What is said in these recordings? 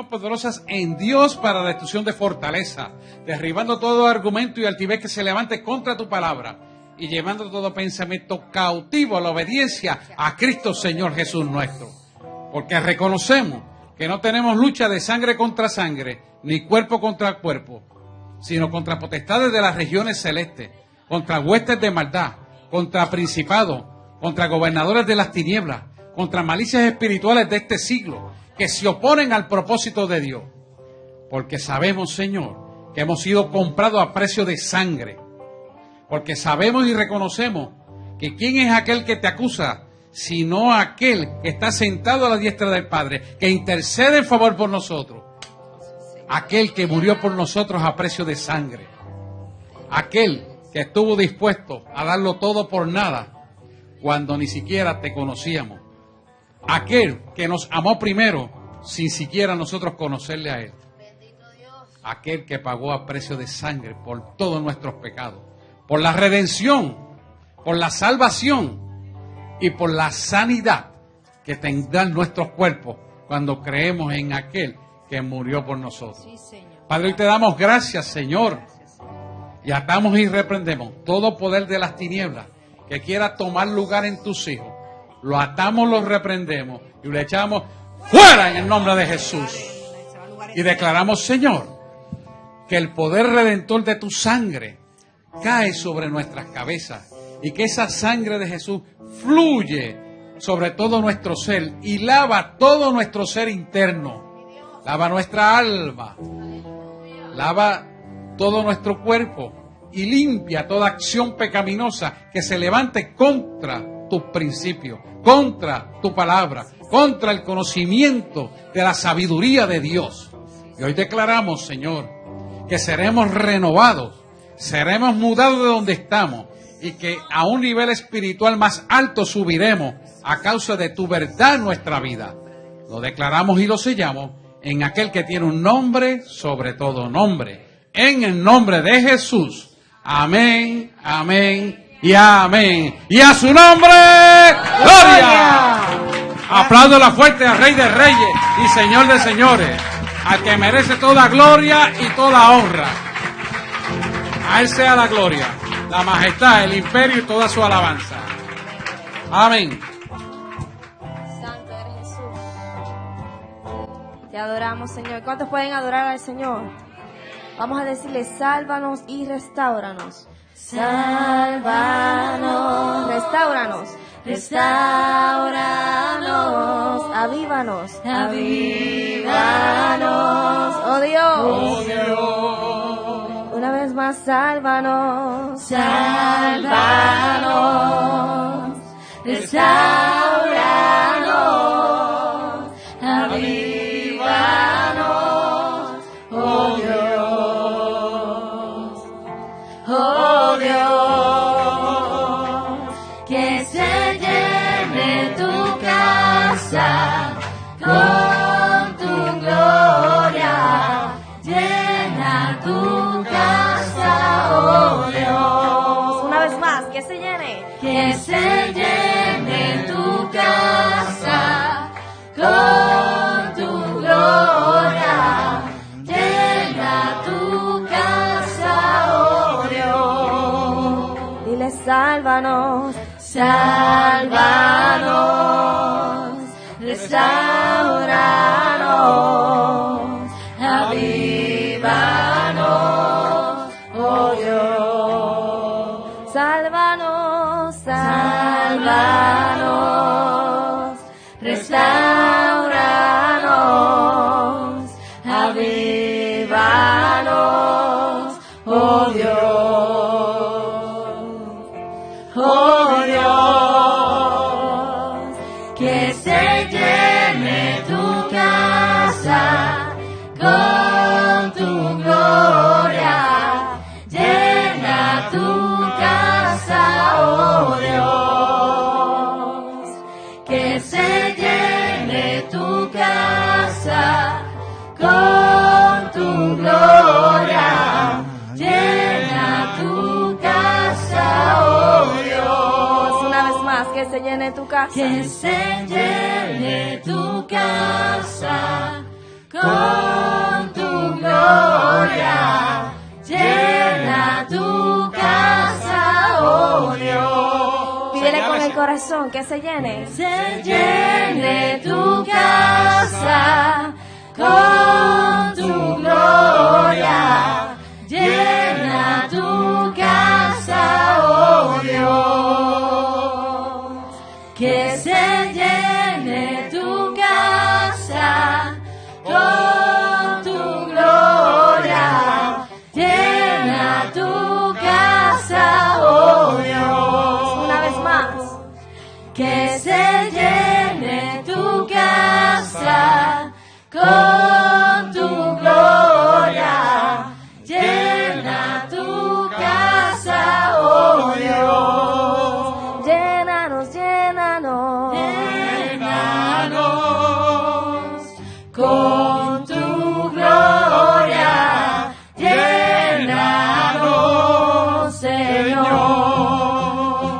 Señor, poderosas en Dios para destrucción de fortaleza, derribando todo argumento y altivez que se levante contra tu palabra y llevando todo pensamiento cautivo a la obediencia a Cristo Señor Jesús nuestro. Porque reconocemos que no tenemos lucha de sangre contra sangre, ni cuerpo contra cuerpo, sino contra potestades de las regiones celestes, contra huestes de maldad, contra principados, contra gobernadores de las tinieblas, contra malicias espirituales de este siglo, que se oponen al propósito de Dios. Porque sabemos, Señor, que hemos sido comprados a precio de sangre. Porque sabemos y reconocemos que ¿quién es aquel que te acusa? Sino aquel que está sentado a la diestra del Padre, que intercede en favor por nosotros. Aquel que murió por nosotros a precio de sangre. Aquel que estuvo dispuesto a darlo todo por nada, cuando ni siquiera te conocíamos. Aquel que nos amó primero, sin siquiera nosotros conocerle a Él. Aquel que pagó a precio de sangre por todos nuestros pecados, por la redención, por la salvación y por la sanidad que tendrán nuestros cuerpos cuando creemos en aquel que murió por nosotros. Padre, hoy te damos gracias, Señor, y atamos y reprendemos todo poder de las tinieblas que quiera tomar lugar en tus hijos. Lo atamos, lo reprendemos y lo echamos fuera en el nombre de Jesús. Y declaramos, Señor, que el poder redentor de tu sangre cae sobre nuestras cabezas y que esa sangre de Jesús fluye sobre todo nuestro ser y lava todo nuestro ser interno. Lava nuestra alma, lava todo nuestro cuerpo y limpia toda acción pecaminosa que se levante contra tus principios, contra tu palabra, contra el conocimiento de la sabiduría de Dios. Y hoy declaramos, Señor, que seremos renovados, seremos mudados de donde estamos y que a un nivel espiritual más alto subiremos a causa de tu verdad en nuestra vida. Lo declaramos y lo sellamos en aquel que tiene un nombre sobre todo nombre. En el nombre de Jesús. Amén, amén y amén. Y a su nombre, ¡gloria! Apláudela fuerte al Rey de Reyes y Señor de Señores, al que merece toda gloria y toda honra. A Él sea la gloria, la majestad, el imperio y toda su alabanza. Amén. Santo eres Jesús. Te adoramos, Señor. ¿Cuántos pueden adorar al Señor? Vamos a decirle, sálvanos y restáuranos. Sálvanos, restáuranos, restáuranos, avívanos, avívanos, oh Dios, una vez más, sálvanos, sálvanos, restáuranos, avívanos, oh Dios. Oh Dios, que se llene tu casa con tu gloria, llena tu casa, oh Dios. Una vez más, que se llene tu casa con tu gloria, llena tu casa, oh Dios. Dile, sálvanos, sálvanos, restauranos, avívanos, oh Dios. Sálvanos, sálvanos, restauranos, avívanos, oh Dios. Oh Dios, que se llene tu casa con tu gloria, llena tu casa, oh Dios, que se llene tu casa con tu gloria, llena tu casa, oh Dios. Una vez más, que se llene tu casa, que se llene tu casa con tu gloria. Llena tu casa, oh Dios. Pídele con el corazón que se llene. Se llene tu casa con tu gloria. Llena tu casa, oh Dios. Que se llene tu casa con tu gloria. Llena tu casa, oh Dios. Una vez más. Que se llene tu casa con tu gloria. Llena tu casa, oh Dios. Llénanos, llénanos. Llénanos con tu gloria. Llénanos, Señor.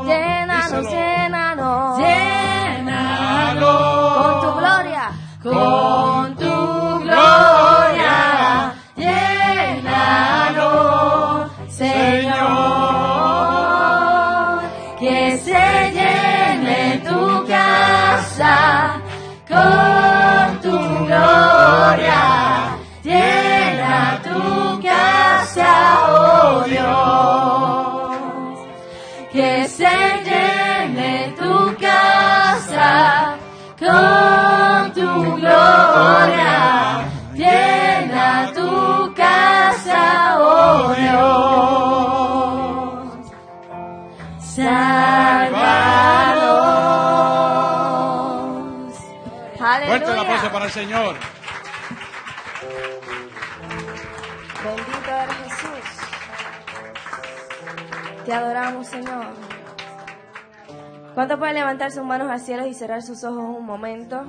Llénanos, llénanos. Llénanos con tu gloria. Con tu gloria. Llénanos, Señor. Que se llene tu casa con tu gloria. Llena tu casa, oh Dios. Que se llene tu casa con tu gloria. Llena tu casa, oh Dios. Sálvanos. Fuerte el aplauso Aleluya. para el Señor. Bendito eres Jesús. Te adoramos, Señor. ¿Cuántos pueden levantar sus manos al cielo y cerrar sus ojos un momento?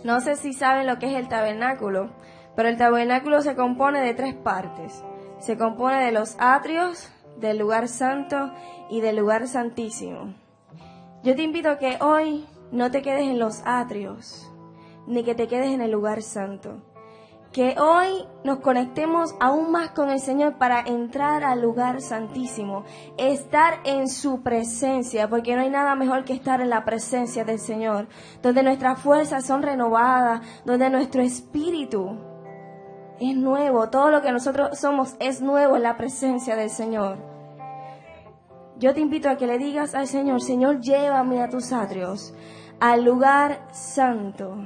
No sé si saben lo que es el tabernáculo, pero el tabernáculo se compone de 3 partes. Se compone de los atrios, del lugar santo y del lugar santísimo. Yo te invito a que hoy no te quedes en los atrios, ni que te quedes en el lugar santo. Que hoy nos conectemos aún más con el Señor para entrar al lugar santísimo, estar en su presencia, porque no hay nada mejor que estar en la presencia del Señor, donde nuestras fuerzas son renovadas, donde nuestro espíritu es nuevo, todo lo que nosotros somos es nuevo en la presencia del Señor. Yo te invito a que le digas al Señor: Señor, llévame a tus atrios, al lugar santo.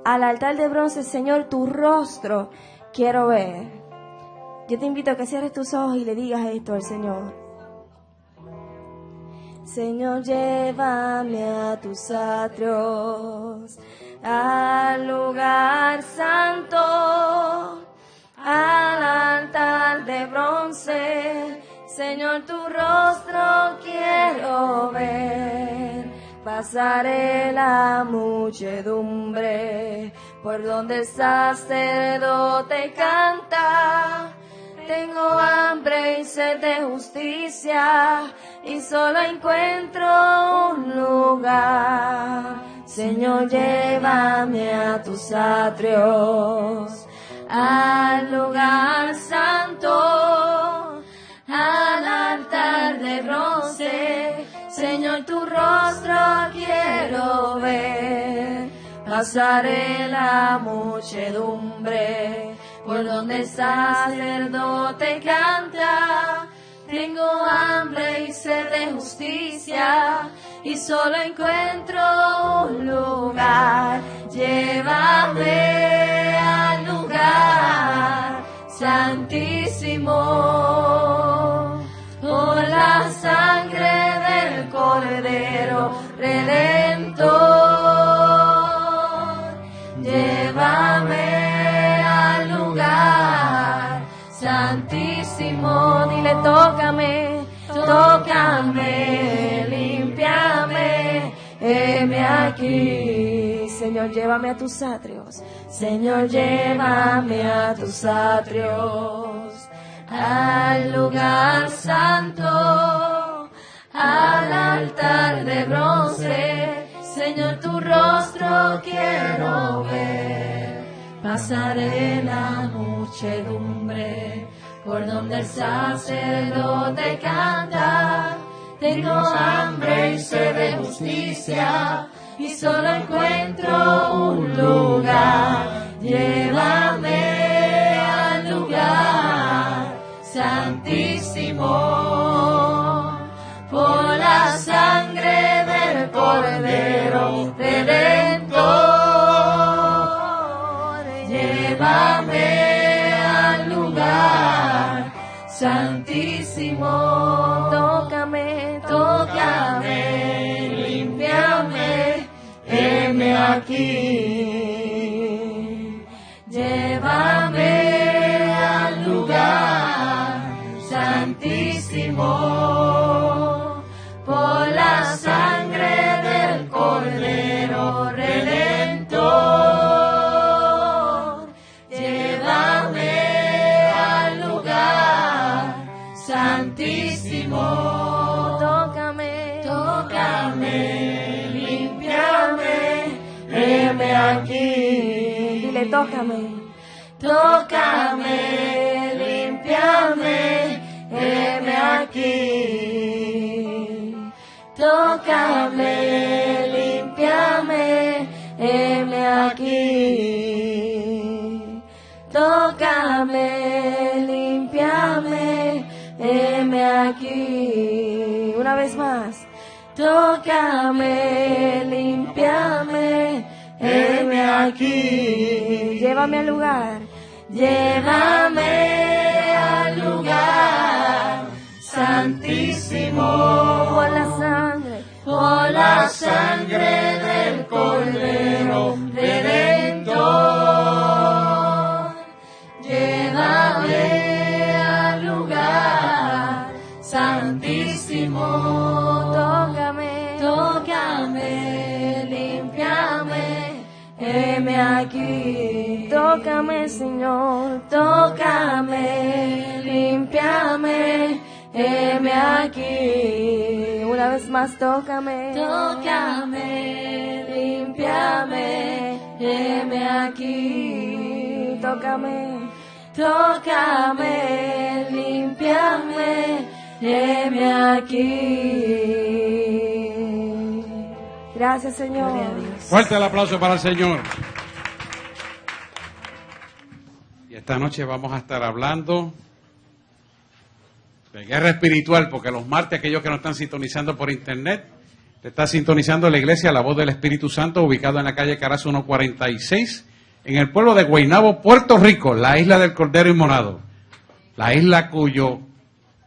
Al altar de bronce, Señor, tu rostro quiero ver. Yo te invito a que cierres tus ojos y le digas esto al Señor. Señor, llévame a tus atrios, al lugar santo, al altar de bronce. Señor, tu rostro quiero ver. Pasaré la muchedumbre por donde el sacerdote canta. Tengo hambre y sed de justicia y solo encuentro un lugar. Señor, llévame a tus atrios, al lugar santo, al altar de bronce. Señor, tu rostro quiero ver. Pasaré la muchedumbre por donde el sacerdote canta. Tengo hambre y sed de justicia y solo encuentro un lugar. Llévame al lugar santísimo, por la sangre del Cordero Redentor. Llévame al lugar santísimo. Dile: tócame, tócame, límpiame, heme aquí. Señor, llévame a tus atrios. Señor, llévame a tus atrios, al lugar santo, al altar de bronce. Señor, tu rostro quiero pasaré la muchedumbre por donde el sacerdote canta. Tengo hambre y sed de justicia y solo encuentro un lugar. Llévame al lugar santísimo por la sangre del Cordero Redentor. Llévame al lugar santísimo. Tócame, tócame, límpiame, heme aquí. Llévame al lugar santísimo por la sangre del Cordero Redentor. Llévame al lugar santísimo. Tócame, tócame, límpiame, heme aquí. Dile, tócame. Tócame, límpiame, heme aquí. Tócame, límpiame, heme aquí. Tócame, límpiame, heme aquí. Una vez más. Tócame, límpiame, heme aquí. Llévame al lugar. Llévame al lugar santísimo por la sangre del Cordero Redentor. Llévame al lugar santísimo. Tócame, tócame, límpiame, heme aquí. Tócame, Señor. Tócame, límpiame, heme aquí. Una vez más, tócame. Tócame, límpiame, heme aquí. Tócame. Tócame, límpiame, heme aquí. Gracias, Señor. Fuerte el aplauso para el Señor. Y esta noche vamos a estar hablando de guerra espiritual, porque los martes, aquellos que nos están sintonizando por internet, te está sintonizando la iglesia La Voz del Espíritu Santo, ubicado en la calle Carazo 146, en el pueblo de Guaynabo, Puerto Rico, la isla del Cordero Inmolado, la isla cuyo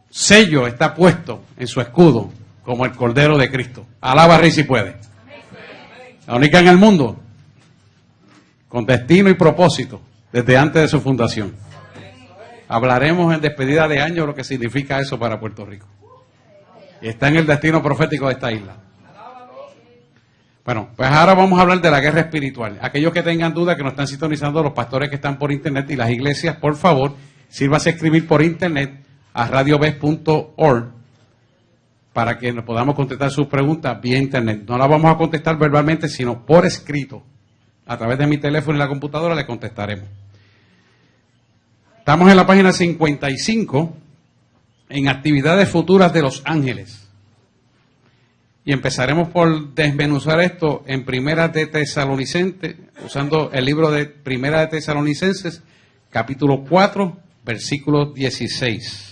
sello está puesto en su escudo como el Cordero de Cristo. Alaba, Rey, si puede. La única en el mundo con destino y propósito desde antes de su fundación. Hablaremos en despedida de año lo que significa eso para Puerto Rico. Y está en el destino profético de esta isla. Bueno, pues ahora vamos a hablar de la guerra espiritual. Aquellos que tengan dudas, que nos están sintonizando, los pastores que están por internet y las iglesias, por favor, sírvase a escribir por internet a radiobes.org para que nos podamos contestar sus preguntas vía internet. No las vamos a contestar verbalmente, sino por escrito. A través de mi teléfono y la computadora le contestaremos. Estamos en la página 55, en actividades futuras de los ángeles. Y empezaremos por desmenuzar esto en Primera de Tesalonicenses, usando el libro de Primera de Tesalonicenses, capítulo 4, versículo 16.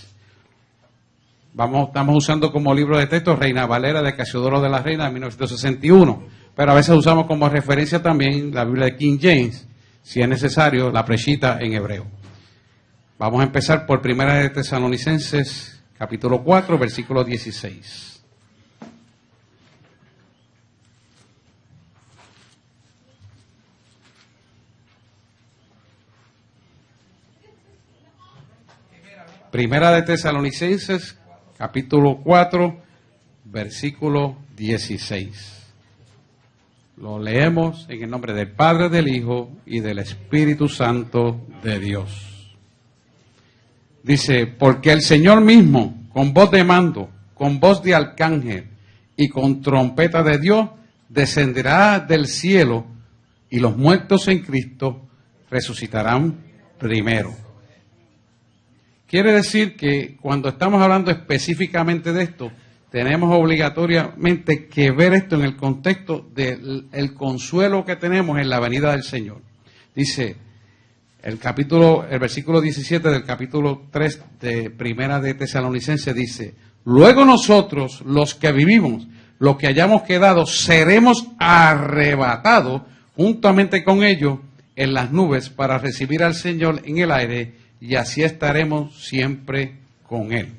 Estamos usando como libro de texto Reina Valera de Casiodoro de la Reina de 1961, pero a veces usamos como referencia también la Biblia de King James, si es necesario, la Preshita en hebreo. Vamos a empezar por Primera de Tesalonicenses, capítulo 4, versículo 16. Primera de Tesalonicenses, capítulo 4, versículo 16. Lo leemos en el nombre del Padre, del Hijo y del Espíritu Santo de Dios. Dice, porque el Señor mismo, con voz de mando, con voz de arcángel y con trompeta de Dios, descenderá del cielo y los muertos en Cristo resucitarán primero. Quiere decir que cuando estamos hablando específicamente de esto, tenemos obligatoriamente que ver esto en el contexto del consuelo que tenemos en la venida del Señor. Dice el versículo 17 del capítulo 3 de Primera de Tesalonicenses dice: luego nosotros, los que vivimos, los que hayamos quedado, seremos arrebatados juntamente con ellos en las nubes para recibir al Señor en el aire, y así estaremos siempre con Él.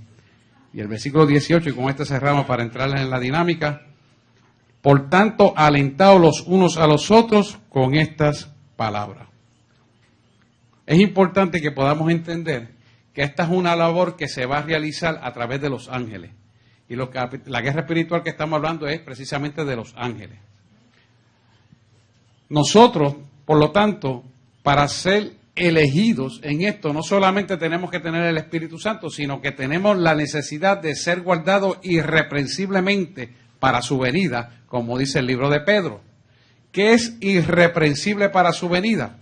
Y el versículo 18, y con este cerramos para entrar en la dinámica: por tanto, alentaos los unos a los otros con estas palabras. Es importante que podamos entender que esta es una labor que se va a realizar a través de los ángeles. Y la guerra espiritual que estamos hablando es precisamente de los ángeles. Nosotros, por lo tanto, para ser elegidos en esto, no solamente tenemos que tener el Espíritu Santo, sino que tenemos la necesidad de ser guardados irreprensiblemente para su venida, como dice el libro de Pedro. ¿Qué es irreprensible para su venida?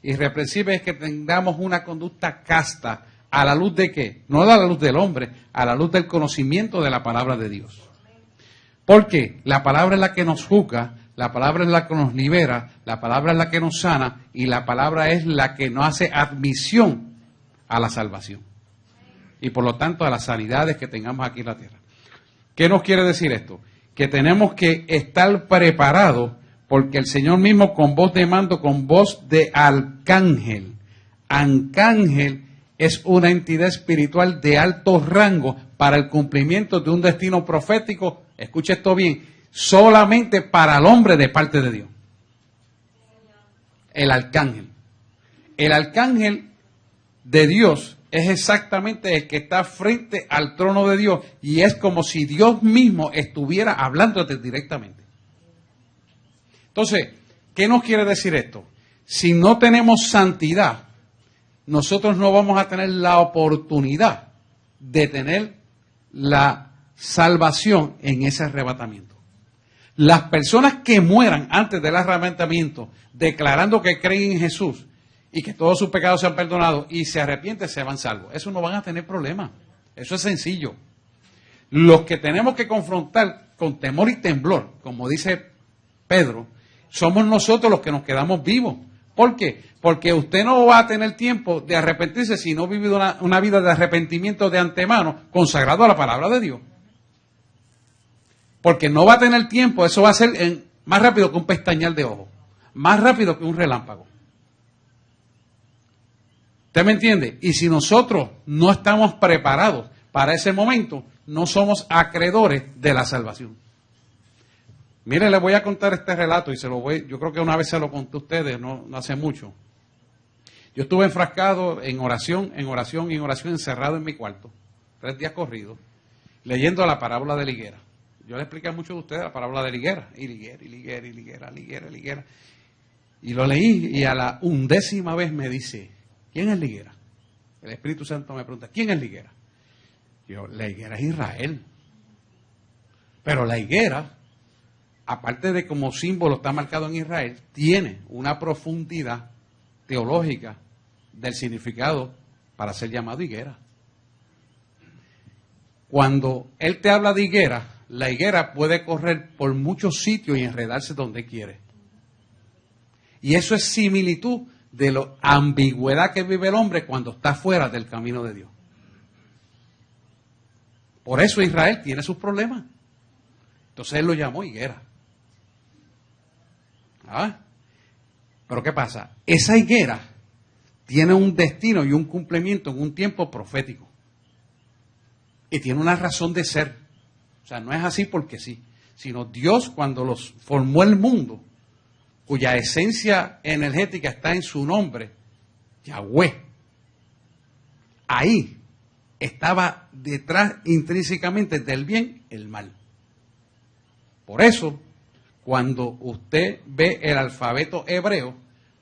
Irreprensible es que tengamos una conducta casta, ¿a la luz de qué? No a la luz del hombre, a la luz del conocimiento de la palabra de Dios. Porque la palabra es la que nos juzga, la palabra es la que nos libera, la palabra es la que nos sana y la palabra es la que nos hace admisión a la salvación. Y por lo tanto a las sanidades que tengamos aquí en la tierra. ¿Qué nos quiere decir esto? Que tenemos que estar preparados porque el Señor mismo con voz de mando, con voz de arcángel. Arcángel es una entidad espiritual de alto rango para el cumplimiento de un destino profético. Escuche esto bien. Solamente para el hombre de parte de Dios. El arcángel. El arcángel de Dios es exactamente el que está frente al trono de Dios y es como si Dios mismo estuviera hablándote directamente. Entonces, ¿qué nos quiere decir esto? Si no tenemos santidad, nosotros no vamos a tener la oportunidad de tener la salvación en ese arrebatamiento. Las personas que mueran antes del arrebatamiento, declarando que creen en Jesús y que todos sus pecados se han perdonado y se arrepienten, se van salvos. Eso no van a tener problema. Eso es sencillo. Los que tenemos que confrontar con temor y temblor, como dice Pedro, somos nosotros los que nos quedamos vivos. ¿Por qué? Porque usted no va a tener tiempo de arrepentirse si no ha vivido una vida de arrepentimiento de antemano consagrado a la palabra de Dios. Porque no va a tener tiempo, eso va a ser más rápido que un pestañear de ojo, más rápido que un relámpago. ¿Usted me entiende? Y si nosotros no estamos preparados para ese momento, no somos acreedores de la salvación. Mire, les voy a contar este relato y yo creo que una vez se lo conté a ustedes, no hace mucho. Yo estuve enfrascado en oración, encerrado en mi cuarto, 3 días corridos, leyendo la parábola de la higuera. Yo le expliqué a muchos de ustedes la parábola de la higuera, higuera. Y lo leí y a la 11ª vez me dice, ¿quién es la higuera? El Espíritu Santo me pregunta, ¿quién es la higuera? Yo, la higuera es Israel. Pero la higuera, aparte de como símbolo está marcado en Israel, tiene una profundidad teológica del significado para ser llamado higuera. Cuando él te habla de higuera, la higuera puede correr por muchos sitios y enredarse donde quiere. Y eso es similitud de la ambigüedad que vive el hombre cuando está fuera del camino de Dios. Por eso Israel tiene sus problemas. Entonces él lo llamó higuera. Pero ¿qué pasa? Esa higuera tiene un destino y un cumplimiento en un tiempo profético. Y tiene una razón de ser. O sea, no es así porque sí, sino Dios cuando los formó el mundo, cuya esencia energética está en su nombre, Yahweh. Ahí estaba detrás intrínsecamente del bien el mal. Por eso, cuando usted ve el alfabeto hebreo,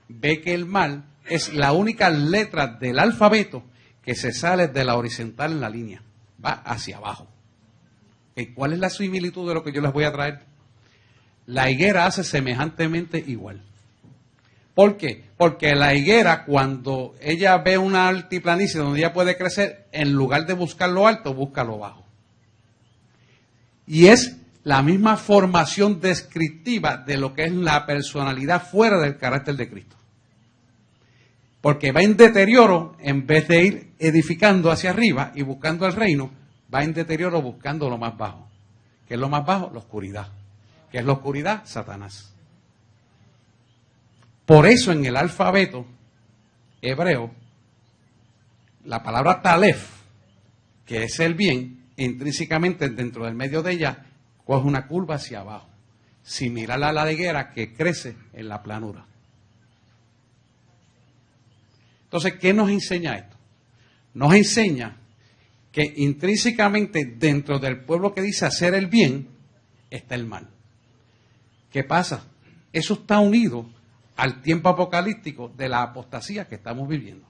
ve que el mal es la única letra del alfabeto que se sale de la horizontal en la línea, va hacia abajo. ¿Cuál es la similitud de lo que yo les voy a traer? La higuera hace semejantemente igual. ¿Por qué? Porque la higuera, cuando ella ve una altiplanicie donde ella puede crecer, en lugar de buscar lo alto, busca lo bajo. Y es la misma formación descriptiva de lo que es la personalidad fuera del carácter de Cristo. Porque va en deterioro, en vez de ir edificando hacia arriba y buscando el reino, va en deterioro buscando lo más bajo. ¿Qué es lo más bajo? La oscuridad. ¿Qué es la oscuridad? Satanás. Por eso en el alfabeto hebreo, la palabra talef, que es el bien, intrínsecamente dentro del medio de ella, coge una curva hacia abajo, similar a la higuera que crece en la planura. Entonces, ¿qué nos enseña esto? Nos enseña que intrínsecamente dentro del pueblo que dice hacer el bien, está el mal. ¿Qué pasa? Eso está unido al tiempo apocalíptico de la apostasía que estamos viviendo.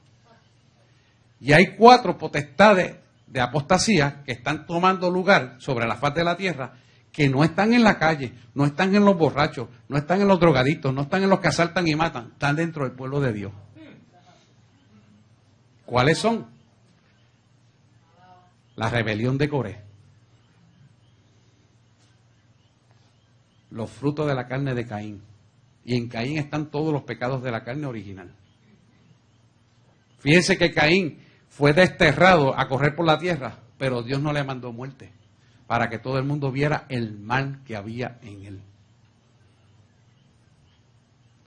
Y hay 4 potestades de apostasía que están tomando lugar sobre la faz de la tierra, que no están en la calle, no están en los borrachos, no están en los drogadictos, no están en los que asaltan y matan, están dentro del pueblo de Dios. ¿Cuáles son? La rebelión de Coré, los frutos de la carne de Caín, y en Caín están todos los pecados de la carne original. Fíjense que Caín fue desterrado a correr por la tierra, pero Dios no le mandó muerte, para que todo el mundo viera el mal que había en él.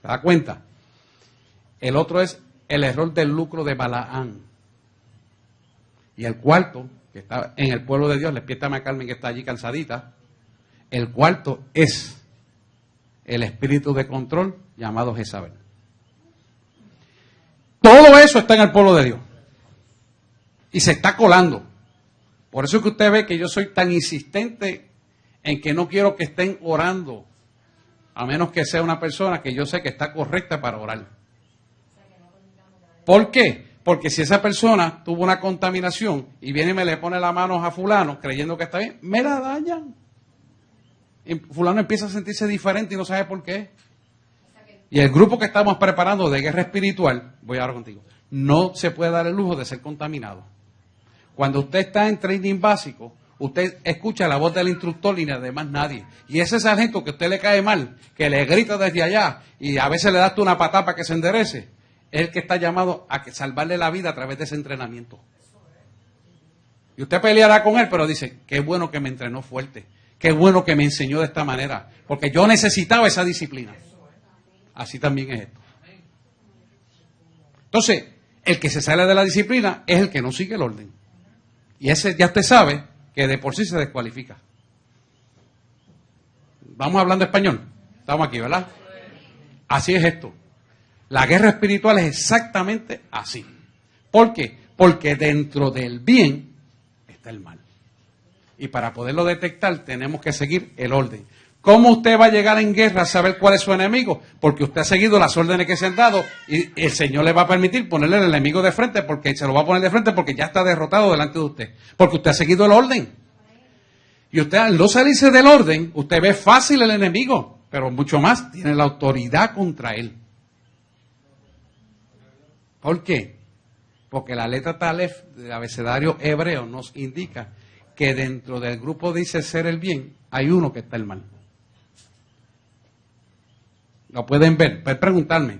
¿Se da cuenta? El otro es el error del lucro de Balaán. Y el cuarto, que está en el pueblo de Dios, despiértame a Carmen que está allí cansadita, el cuarto es el espíritu de control llamado Jezabel. Todo eso está en el pueblo de Dios. Y se está colando. Por eso es que usted ve que yo soy tan insistente en que no quiero que estén orando, a menos que sea una persona que yo sé que está correcta para orar. ¿Por qué? Porque si esa persona tuvo una contaminación y viene y me le pone la mano a fulano creyendo que está bien, me la dañan. Y fulano empieza a sentirse diferente y no sabe por qué. Y el grupo que estamos preparando de guerra espiritual, voy ahora contigo, no se puede dar el lujo de ser contaminado. Cuando usted está en training básico, usted escucha la voz del instructor y de más nadie. Y ese sargento que a usted le cae mal, que le grita desde allá y a veces le das una patada para que se enderece, es el que está llamado a salvarle la vida a través de ese entrenamiento. Y usted peleará con él, pero dice, qué bueno que me entrenó fuerte, qué bueno que me enseñó de esta manera, porque yo necesitaba esa disciplina. Así también es esto. Entonces, el que se sale de la disciplina es el que no sigue el orden. Y ese ya usted sabe que de por sí se descualifica. Vamos hablando español. Estamos aquí, ¿verdad? Así es esto. La guerra espiritual es exactamente así. ¿Por qué? Porque dentro del bien está el mal. Y para poderlo detectar tenemos que seguir el orden. ¿Cómo usted va a llegar en guerra a saber cuál es su enemigo? Porque usted ha seguido las órdenes que se han dado y el Señor le va a permitir ponerle el enemigo de frente, porque se lo va a poner de frente porque ya está derrotado delante de usted. Porque usted ha seguido el orden. Y usted al no salirse del orden, usted ve fácil el enemigo, pero mucho más tiene la autoridad contra él. ¿Por qué? Porque la letra Talef del abecedario hebreo nos indica que dentro del grupo dice ser el bien, hay uno que está el mal. Lo pueden ver, pueden preguntarme.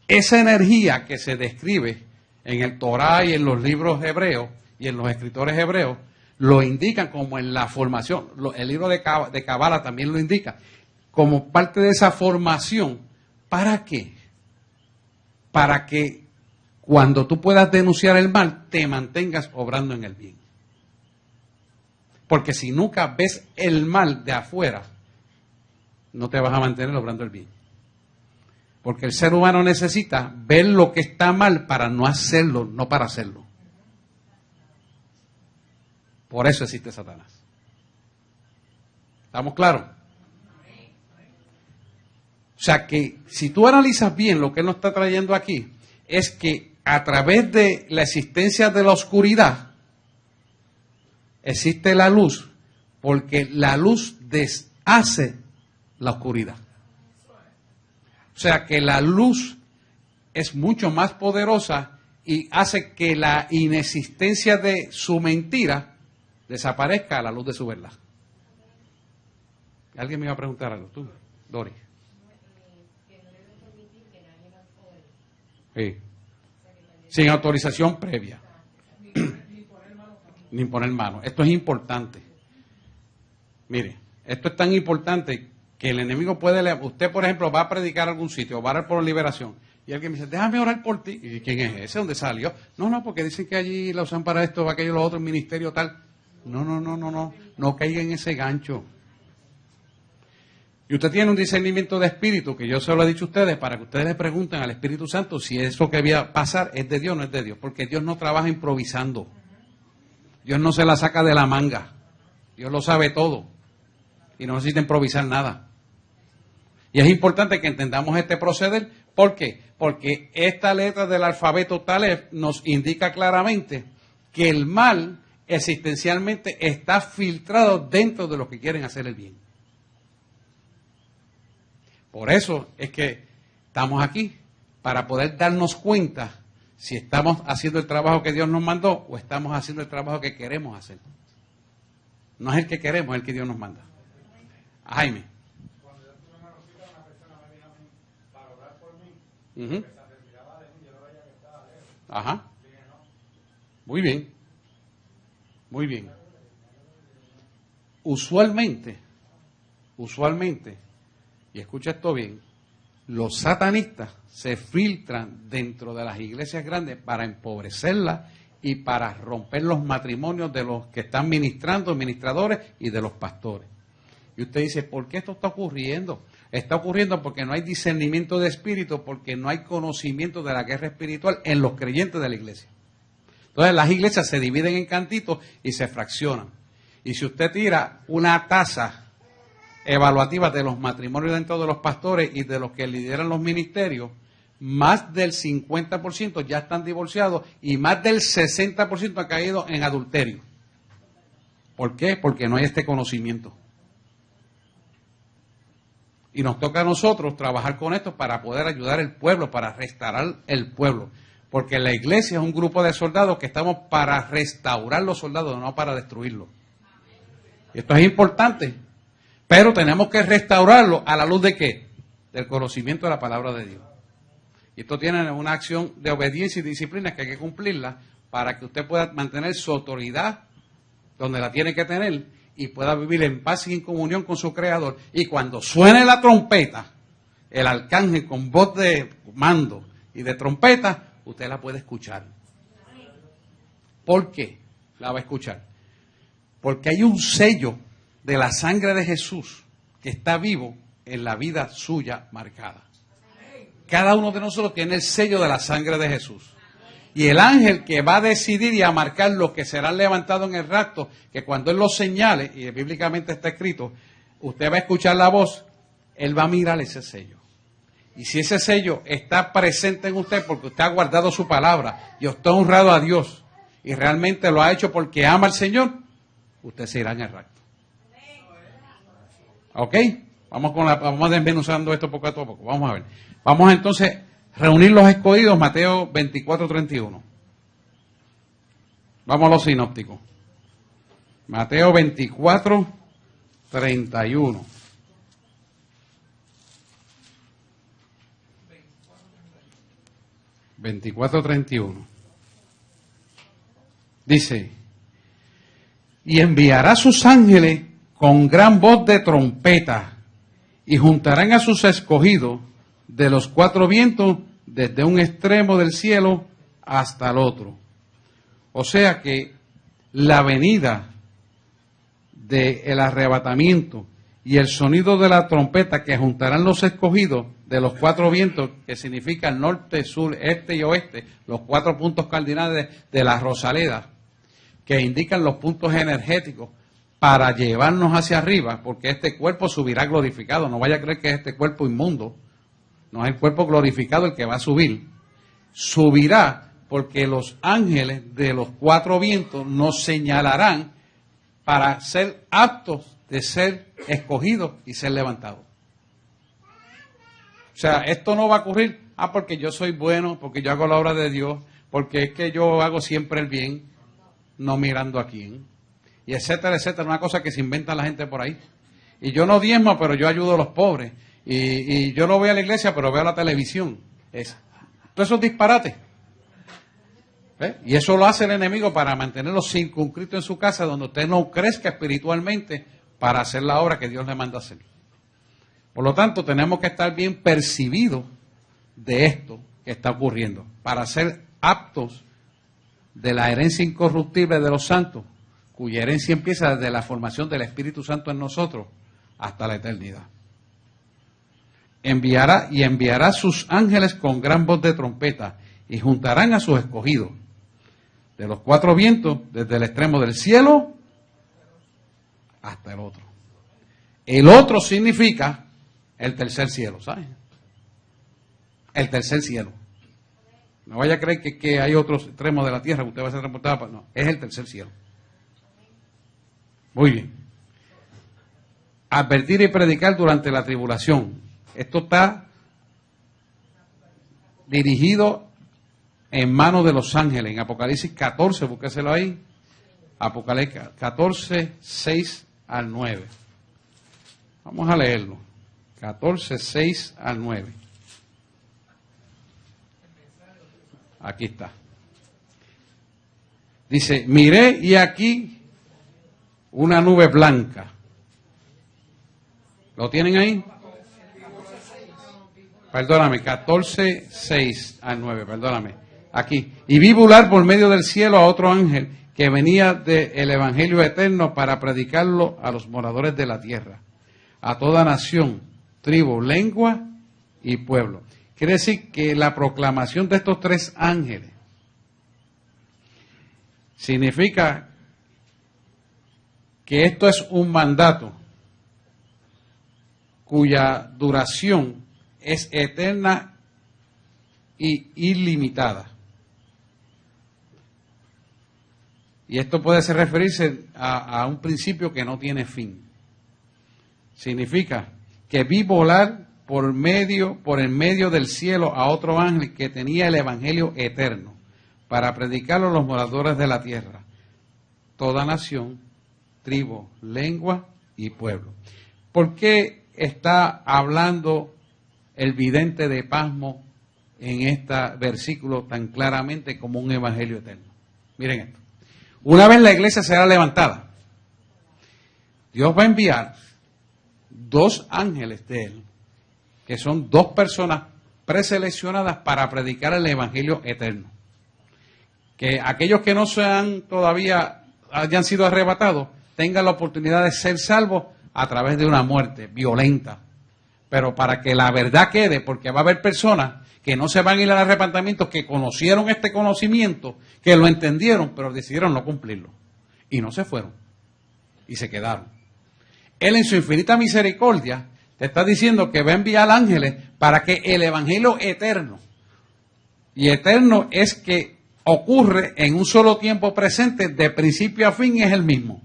Esa energía que se describe en el Torá y en los libros hebreos y en los escritores hebreos, lo indican como en la formación. El libro de Kabbalah también lo indica. Como parte de esa formación, ¿para qué? Para que cuando tú puedas denunciar el mal, te mantengas obrando en el bien. Porque si nunca ves el mal de afuera, no te vas a mantener obrando el bien. Porque el ser humano necesita ver lo que está mal para no hacerlo, no para hacerlo. Por eso existe Satanás. ¿Estamos claros? O sea que si tú analizas bien lo que él nos está trayendo aquí, es que a través de la existencia de la oscuridad, existe la luz, porque la luz deshace la oscuridad. O sea que la luz es mucho más poderosa y hace que la inexistencia de su mentira desaparezca a la luz de su verdad. ¿Alguien me iba a preguntar algo? ¿Tú, Dori? Sí. Sin autorización previa. Ni imponer mano. Esto es importante. Mire, esto es tan importante que el enemigo puede... Usted, por ejemplo, va a predicar a algún sitio, va a orar por liberación, y alguien me dice, déjame orar por ti. ¿Y quién es ese? ¿Dónde salió? No, porque dicen que allí la usan para esto, aquello, lo otro, el ministerio tal. No caiga en ese gancho. Y usted tiene un discernimiento de espíritu, que yo se lo he dicho a ustedes, para que ustedes le pregunten al Espíritu Santo si eso que va a pasar es de Dios o no es de Dios. Porque Dios no trabaja improvisando. Dios no se la saca de la manga. Dios lo sabe todo. Y no necesita improvisar nada. Y es importante que entendamos este proceder. ¿Por qué? Porque esta letra del alfabeto Talef nos indica claramente que el mal existencialmente está filtrado dentro de los que quieren hacer el bien. Por eso es que estamos aquí, para poder darnos cuenta si estamos haciendo el trabajo que Dios nos mandó o estamos haciendo el trabajo que queremos hacer. No es el que queremos, es el que Dios nos manda. Jaime. Cuando yo tuve una cita, una persona me dijo a mí para orar por mí, Uh-huh. que se retiraba de mí, yo no veía que estaba lejos. Ajá. Dije, no. Muy bien. Muy bien. Usualmente, y escucha esto bien, los satanistas se filtran dentro de las iglesias grandes para empobrecerlas y para romper los matrimonios de los que están ministrando, ministradores y de los pastores. Y usted dice, ¿por qué esto está ocurriendo? Está ocurriendo porque no hay discernimiento de espíritu, porque no hay conocimiento de la guerra espiritual en los creyentes de la iglesia. Entonces las iglesias se dividen en cantitos y se fraccionan. Y si usted tira una tasa evaluativa de los matrimonios dentro de los pastores y de los que lideran los ministerios, más del 50% ya están divorciados y más del 60% han caído en adulterio. ¿Por qué? Porque no hay este conocimiento. Y nos toca a nosotros trabajar con esto para poder ayudar al pueblo, para restaurar el pueblo. Porque la iglesia es un grupo de soldados que estamos para restaurar los soldados, no para destruirlos. Y esto es importante. Pero tenemos que restaurarlo a la luz de ¿qué? Del conocimiento de la palabra de Dios. Y esto tiene una acción de obediencia y disciplina que hay que cumplirla para que usted pueda mantener su autoridad donde la tiene que tener y pueda vivir en paz y en comunión con su Creador. Y cuando suene la trompeta, el arcángel con voz de mando y de trompeta, usted la puede escuchar. ¿Por qué la va a escuchar? Porque hay un sello de la sangre de Jesús que está vivo en la vida suya marcada. Cada uno de nosotros tiene el sello de la sangre de Jesús. Y el ángel que va a decidir y a marcar los que serán levantados en el rapto, que cuando él los señale, y bíblicamente está escrito, usted va a escuchar la voz, él va a mirar ese sello. Y si ese sello está presente en usted porque usted ha guardado su palabra y usted ha honrado a Dios y realmente lo ha hecho porque ama al Señor, usted se irá en el rapto. ¿Ok? Vamos desmenuzando esto poco a poco. Vamos a ver. Vamos a entonces reunir los escogidos, Mateo 24:31. Vamos a los sinópticos. Mateo 24:31. Dice, y enviará sus ángeles con gran voz de trompeta, y juntarán a sus escogidos de los cuatro vientos, desde un extremo del cielo hasta el otro. O sea que la venida del arrebatamiento y el sonido de la trompeta que juntarán los escogidos de los cuatro vientos, que significa norte, sur, este y oeste, los cuatro puntos cardinales de la Rosaleda, que indican los puntos energéticos para llevarnos hacia arriba, porque este cuerpo subirá glorificado. No vaya a creer que es este cuerpo inmundo. No es el cuerpo glorificado el que va a subir. Subirá porque los ángeles de los cuatro vientos nos señalarán para ser aptos de ser escogidos y ser levantados. O sea, esto no va a ocurrir, porque yo soy bueno, porque yo hago la obra de Dios, porque es que yo hago siempre el bien, no mirando a quién, y etcétera, etcétera, una cosa que se inventa la gente por ahí. Y yo no diezmo, pero yo ayudo a los pobres, y yo no voy a la iglesia, pero veo la televisión. Todos esos disparates. Y eso lo hace el enemigo para mantenerlo circunscrito en su casa, donde usted no crezca espiritualmente para hacer la obra que Dios le manda hacer. Por lo tanto, tenemos que estar bien percibidos de esto que está ocurriendo, para ser aptos de la herencia incorruptible de los santos, cuya herencia empieza desde la formación del Espíritu Santo en nosotros hasta la eternidad. Enviará sus ángeles con gran voz de trompeta, y juntarán a sus escogidos de los cuatro vientos, desde el extremo del cielo hasta el otro. El otro significa el tercer cielo, ¿sabes? El tercer cielo. No vaya a creer que hay otros extremos de la tierra que usted va a ser transportado. No, es el tercer cielo. Muy bien. Advertir y predicar durante la tribulación. Esto está dirigido en manos de los ángeles. En Apocalipsis 14, búsqueselo ahí. Apocalipsis 14, 6 al 9. Vamos a leerlo. 14, 6 al 9. Aquí está. Dice, miré y aquí una nube blanca. ¿Lo tienen ahí? Perdóname, 14, 6 al 9, perdóname. Aquí. Y vi volar por medio del cielo a otro ángel que venía del Evangelio eterno para predicarlo a los moradores de la tierra, a toda nación, tribu, lengua y pueblo. Quiere decir que la proclamación de estos tres ángeles significa que esto es un mandato cuya duración es eterna y ilimitada. Y esto puede referirse a un principio que no tiene fin. Significa que vi volar por el medio del cielo a otro ángel que tenía el evangelio eterno para predicarlo a los moradores de la tierra, toda nación, tribu, lengua y pueblo. ¿Por qué está hablando el vidente de Pasmo en este versículo tan claramente como un evangelio eterno? Miren esto. Una vez la iglesia será levantada, Dios va a enviar dos ángeles de él, que son dos personas preseleccionadas para predicar el evangelio eterno. Que aquellos que no sean todavía, hayan sido arrebatados, tengan la oportunidad de ser salvos a través de una muerte violenta. Pero para que la verdad quede, porque va a haber personas que no se van a ir al arrepentimiento, que conocieron este conocimiento, que lo entendieron, pero decidieron no cumplirlo. Y no se fueron. Y se quedaron. Él en su infinita misericordia te está diciendo que va a enviar ángeles para que el evangelio eterno, y eterno es que ocurre en un solo tiempo presente, de principio a fin es el mismo.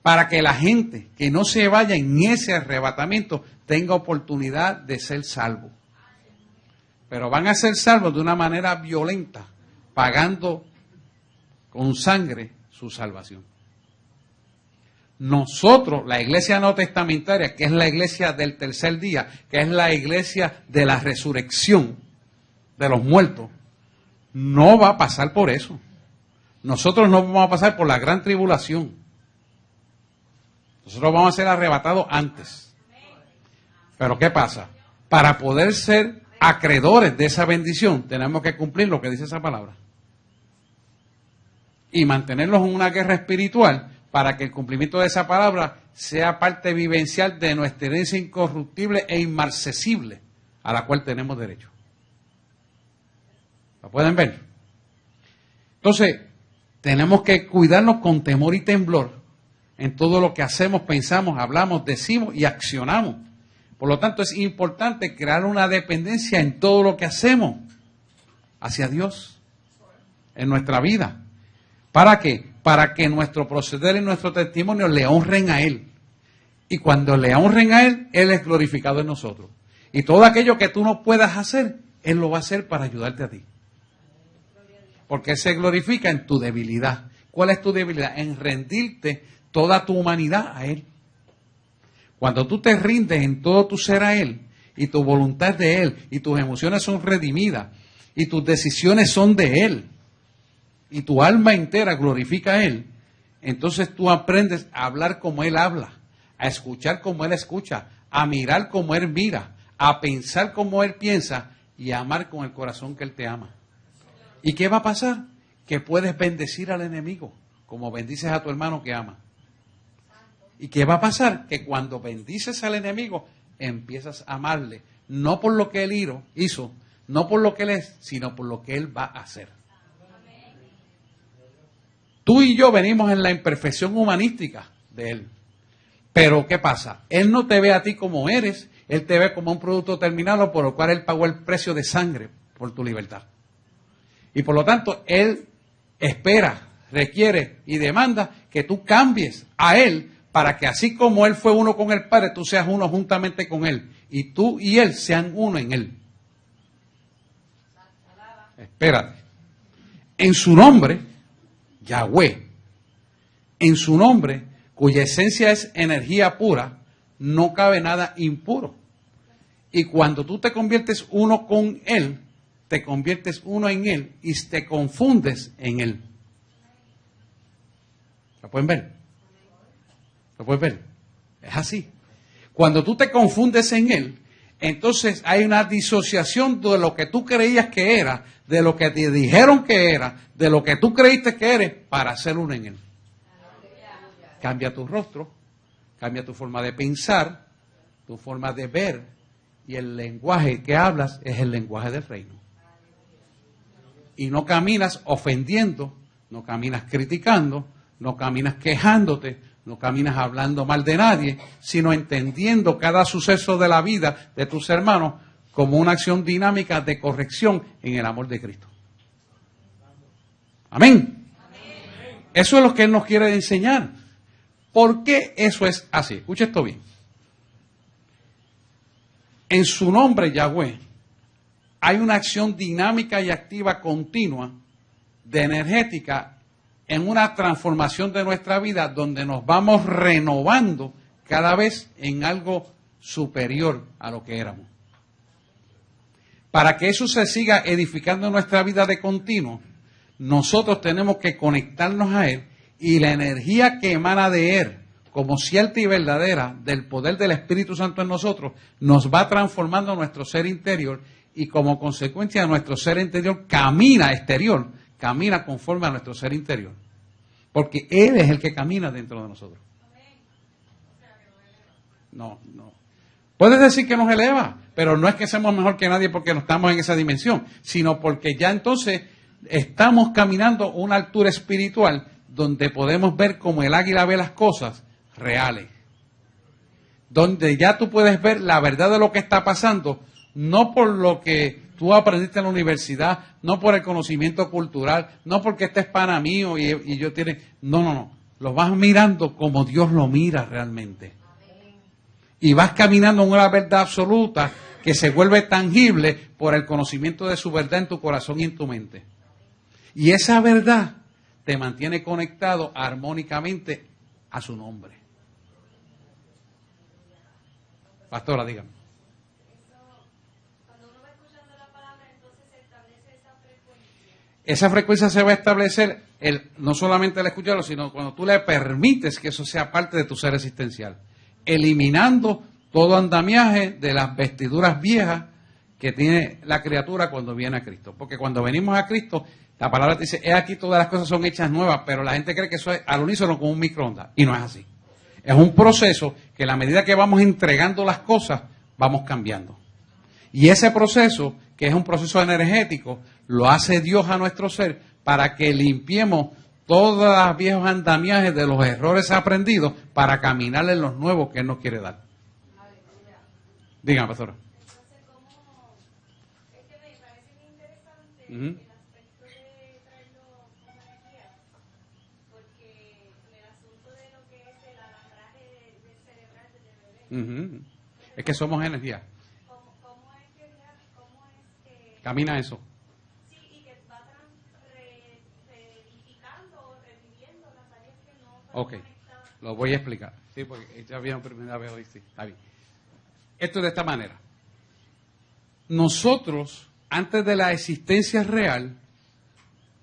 Para que la gente que no se vaya en ese arrebatamiento tenga oportunidad de ser salvo. Pero van a ser salvos de una manera violenta, pagando con sangre su salvación. Nosotros, la iglesia no testamentaria, que es la iglesia del tercer día, que es la iglesia de la resurrección de los muertos, no va a pasar por eso. Nosotros no vamos a pasar por la gran tribulación. Nosotros vamos a ser arrebatados antes. Pero ¿qué pasa? Para poder ser acreedores de esa bendición, tenemos que cumplir lo que dice esa palabra. Y mantenerlos en una guerra espiritual para que el cumplimiento de esa palabra sea parte vivencial de nuestra herencia incorruptible e inmarcesible a la cual tenemos derecho. ¿Lo pueden ver? Entonces, tenemos que cuidarnos con temor y temblor en todo lo que hacemos, pensamos, hablamos, decimos y accionamos. Por lo tanto, es importante crear una dependencia en todo lo que hacemos hacia Dios, en nuestra vida. ¿Para qué? Para que nuestro proceder y nuestro testimonio le honren a Él. Y cuando le honren a Él, Él es glorificado en nosotros. Y todo aquello que tú no puedas hacer, Él lo va a hacer para ayudarte a ti. Porque Él se glorifica en tu debilidad. ¿Cuál es tu debilidad? En rendirte toda tu humanidad a Él. Cuando tú te rindes en todo tu ser a Él, y tu voluntad es de Él, y tus emociones son redimidas, y tus decisiones son de Él, y tu alma entera glorifica a Él, entonces tú aprendes a hablar como Él habla, a escuchar como Él escucha, a mirar como Él mira, a pensar como Él piensa, y a amar con el corazón que Él te ama. ¿Y qué va a pasar? Que puedes bendecir al enemigo, como bendices a tu hermano que ama. ¿Y qué va a pasar? Que cuando bendices al enemigo, empiezas a amarle, no por lo que él hizo, no por lo que él es, sino por lo que él va a hacer. Tú y yo venimos en la imperfección humanística de él. Pero ¿qué pasa? Él no te ve a ti como eres, él te ve como un producto terminado por el cual él pagó el precio de sangre por tu libertad. Y por lo tanto, él espera, requiere y demanda que tú cambies a él para que así como Él fue uno con el Padre, tú seas uno juntamente con Él. Y tú y Él sean uno en Él. Espérate. En su nombre, Yahweh, en su nombre, cuya esencia es energía pura, no cabe nada impuro. Y cuando tú te conviertes uno con Él, te conviertes uno en Él y te confundes en Él. ¿Lo pueden ver? ¿Lo puedes ver? Es así. Cuando tú te confundes en Él, entonces hay una disociación de lo que tú creías que era, de lo que te dijeron que era, de lo que tú creíste que eres, para ser uno en Él. Cambia tu rostro, cambia tu forma de pensar, tu forma de ver, y el lenguaje que hablas es el lenguaje del reino. Y no caminas ofendiendo, no caminas criticando, no caminas quejándote, no caminas hablando mal de nadie, sino entendiendo cada suceso de la vida de tus hermanos como una acción dinámica de corrección en el amor de Cristo. Amén. Eso es lo que Él nos quiere enseñar. ¿Por qué eso es así? Escucha esto bien. En su nombre, Yahweh, hay una acción dinámica y activa continua de energética en una transformación de nuestra vida donde nos vamos renovando cada vez en algo superior a lo que éramos. Para que eso se siga edificando en nuestra vida de continuo, nosotros tenemos que conectarnos a Él y la energía que emana de Él, como cierta y verdadera, del poder del Espíritu Santo en nosotros, nos va transformando nuestro ser interior y como consecuencia nuestro ser interior exterior, camina conforme a nuestro ser interior. Porque Él es el que camina dentro de nosotros. No. Puedes decir que nos eleva, pero no es que seamos mejor que nadie porque no estamos en esa dimensión, sino porque ya entonces estamos caminando a una altura espiritual donde podemos ver como el águila ve las cosas reales. Donde ya tú puedes ver la verdad de lo que está pasando, no por lo que tú aprendiste en la universidad, no por el conocimiento cultural, no porque este es pana mío y yo tiene... No. Lo vas mirando como Dios lo mira realmente. Y vas caminando en una verdad absoluta que se vuelve tangible por el conocimiento de su verdad en tu corazón y en tu mente. Y esa verdad te mantiene conectado armónicamente a su nombre. Pastora, dígame. Esa frecuencia se va a establecer no solamente al escucharlo, sino cuando tú le permites que eso sea parte de tu ser existencial, eliminando todo andamiaje de las vestiduras viejas que tiene la criatura cuando viene a Cristo. Porque cuando venimos a Cristo, la palabra te dice, he aquí todas las cosas son hechas nuevas, pero la gente cree que eso es al unísono con un microondas, y no es así. Es un proceso que a la medida que vamos entregando las cosas, vamos cambiando. Y ese proceso, que es un proceso energético, lo hace Dios a nuestro ser para que limpiemos todos los viejos andamiajes de los errores aprendidos para caminar en los nuevos que Él nos quiere dar. Dígame, pastora. Entonces, ¿cómo? Es que me parece muy interesante Uh-huh. el aspecto de traerlo con energía, porque el asunto de lo que es el alambraje del cerebral del bebé. Uh-huh. Es que somos energía. ¿Cómo Camina eso. Sí, y que va reedificando o reviviendo las áreas que no están Ok, conectadas. lo voy a explicar. Sí, porque ya vieron primera vez hoy, sí, está bien. Esto es de esta manera. Nosotros, antes de la existencia real,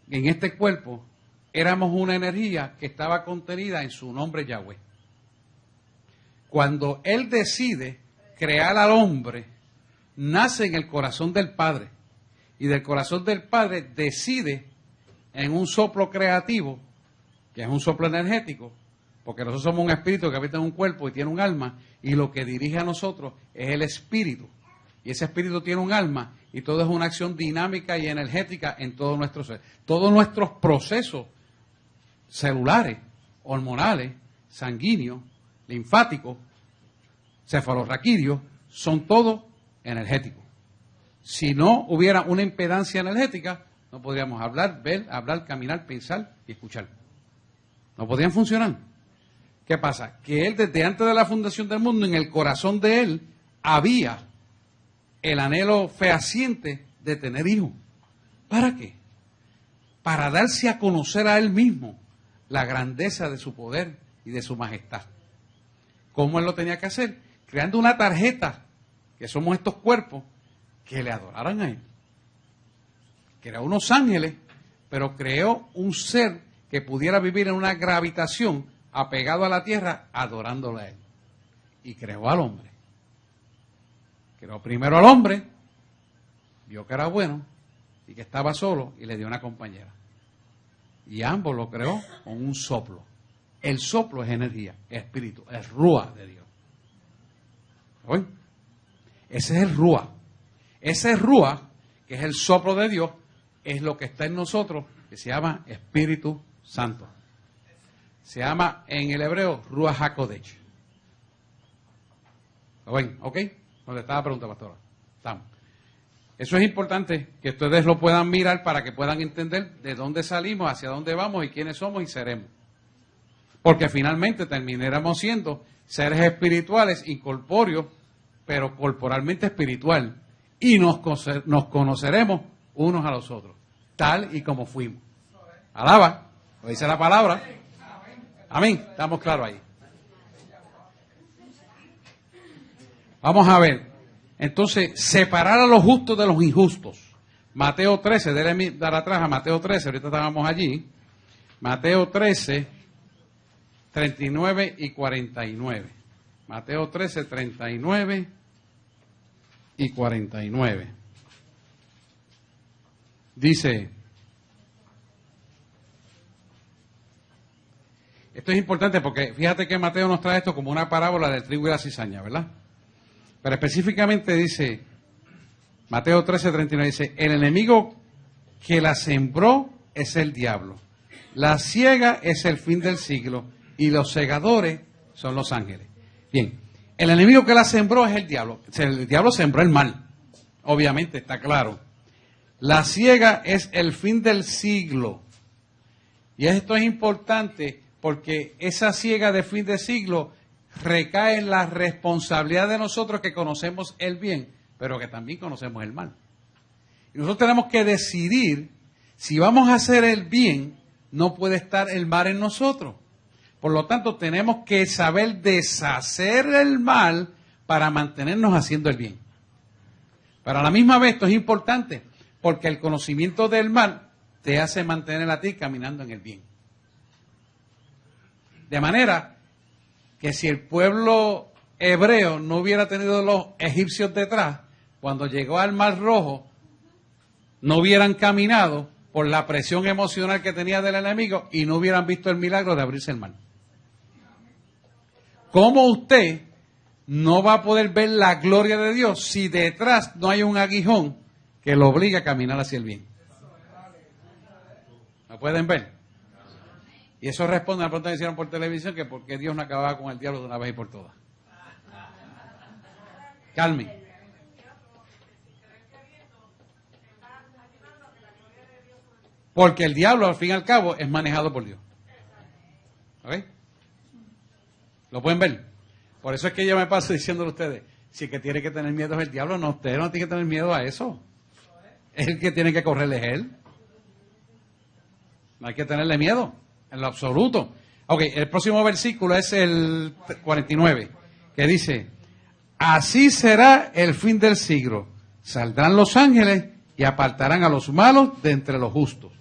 en este cuerpo, éramos una energía que estaba contenida en su nombre Yahweh. Cuando Él decide crear al hombre, nace en el corazón del Padre. Y del corazón del Padre decide en un soplo creativo, que es un soplo energético, porque nosotros somos un espíritu que habita en un cuerpo y tiene un alma, y lo que dirige a nosotros es el espíritu. Y ese espíritu tiene un alma, y todo es una acción dinámica y energética en todo nuestro ser. Todos nuestros procesos celulares, hormonales, sanguíneos, linfáticos, cefalorraquídeos, son todos energéticos. Si no hubiera una impedancia energética, no podríamos hablar, ver, hablar, caminar, pensar y escuchar. No podrían funcionar. ¿Qué pasa? Que Él, desde antes de la fundación del mundo, en el corazón de Él, había el anhelo fehaciente de tener hijos. ¿Para qué? Para darse a conocer a Él mismo la grandeza de su poder y de su majestad. ¿Cómo Él lo tenía que hacer? Creando una tarjeta, que somos estos cuerpos, que le adoraran a Él. Creó unos ángeles, pero creó un ser que pudiera vivir en una gravitación apegado a la tierra, adorándole a Él. Y creó al hombre. Creó primero al hombre, vio que era bueno y que estaba solo y le dio una compañera. Y ambos lo creó con un soplo. El soplo es energía, es espíritu, es rúa de Dios. ¿Oye? Ese es el rúa. Ese rúa, que es el soplo de Dios, es lo que está en nosotros, que se llama Espíritu Santo. Se llama en el hebreo Ruach HaKodesh. ¿Oye? ¿Ok? ¿Dónde está la pregunta, pastora? Estamos. Eso es importante, que ustedes lo puedan mirar para que puedan entender de dónde salimos, hacia dónde vamos y quiénes somos y seremos. Porque finalmente terminaremos siendo seres espirituales, incorpóreos, pero corporalmente espiritual. Y nos conoceremos unos a los otros, tal y como fuimos. Alaba, lo dice la palabra. Amén, estamos claros ahí. Vamos a ver, entonces, separar a los justos de los injustos. Mateo 13, déjame dar atrás a Mateo 13, ahorita estábamos allí. Mateo 13, 39 y 49. Mateo 13, 39 y 49. Dice, esto es importante porque fíjate que Mateo nos trae esto como una parábola del trigo y la cizaña, ¿verdad? Pero específicamente dice, Mateo 13, 39, dice, el enemigo que la sembró es el diablo. La siega es el fin del siglo y los segadores son los ángeles. Bien, el enemigo que la sembró es el diablo. El diablo sembró el mal, obviamente, está claro. La siega es el fin del siglo. Y esto es importante porque esa siega de fin de siglo recae en la responsabilidad de nosotros que conocemos el bien, pero que también conocemos el mal. Y nosotros tenemos que decidir si vamos a hacer el bien, no puede estar el mal en nosotros. Por lo tanto, tenemos que saber deshacer el mal para mantenernos haciendo el bien. Pero a la misma vez esto es importante, porque el conocimiento del mal te hace mantener a ti caminando en el bien. De manera que si el pueblo hebreo no hubiera tenido los egipcios detrás, cuando llegó al Mar Rojo, no hubieran caminado por la presión emocional que tenía del enemigo y no hubieran visto el milagro de abrirse el mar. ¿Cómo usted no va a poder ver la gloria de Dios si detrás no hay un aguijón que lo obliga a caminar hacia el bien? ¿Lo pueden ver? Y eso responde a la pregunta que hicieron por televisión, que por qué Dios no acababa con el diablo de una vez y por todas. Carmen. Porque el diablo, al fin y al cabo, es manejado por Dios. ¿Ok? ¿Lo pueden ver? Por eso es que yo me paso diciéndole a ustedes, si el que tiene que tener miedo es el diablo, no, usted no tiene que tener miedo a eso. El que tiene que correrle es él. No hay que tenerle miedo, en lo absoluto. Ok, el próximo versículo es el 49, que dice: así será el fin del siglo. Saldrán los ángeles y apartarán a los malos de entre los justos.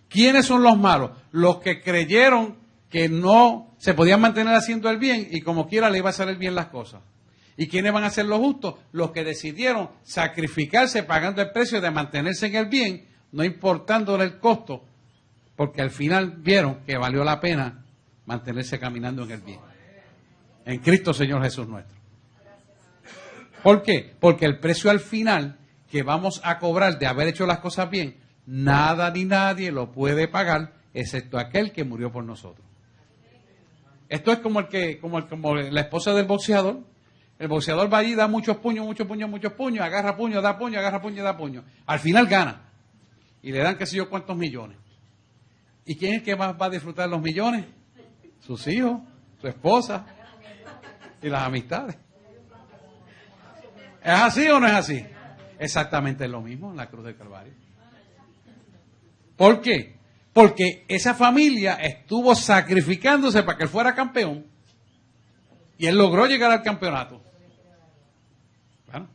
¿Quiénes son los malos? Los que creyeron que no se podían mantener haciendo el bien y como quiera le iba a salir bien las cosas. ¿Y quiénes van a ser los justos? Los que decidieron sacrificarse pagando el precio de mantenerse en el bien, no importándole el costo, porque al final vieron que valió la pena mantenerse caminando en el bien. En Cristo Señor Jesús nuestro. ¿Por qué? Porque el precio al final que vamos a cobrar de haber hecho las cosas bien, nada ni nadie lo puede pagar, excepto aquel que murió por nosotros. Esto es como la esposa del boxeador. El boxeador va allí, da muchos puños, agarra puño, da puño, agarra puño, da puño. Al final gana. Y le dan qué sé yo cuántos millones. ¿Y quién es el que más va a disfrutar los millones? Sus hijos, su esposa y las amistades. ¿Es así o no es así? Exactamente lo mismo en la cruz del Calvario. ¿Por qué? Porque esa familia estuvo sacrificándose para que él fuera campeón y él logró llegar al campeonato. Bueno,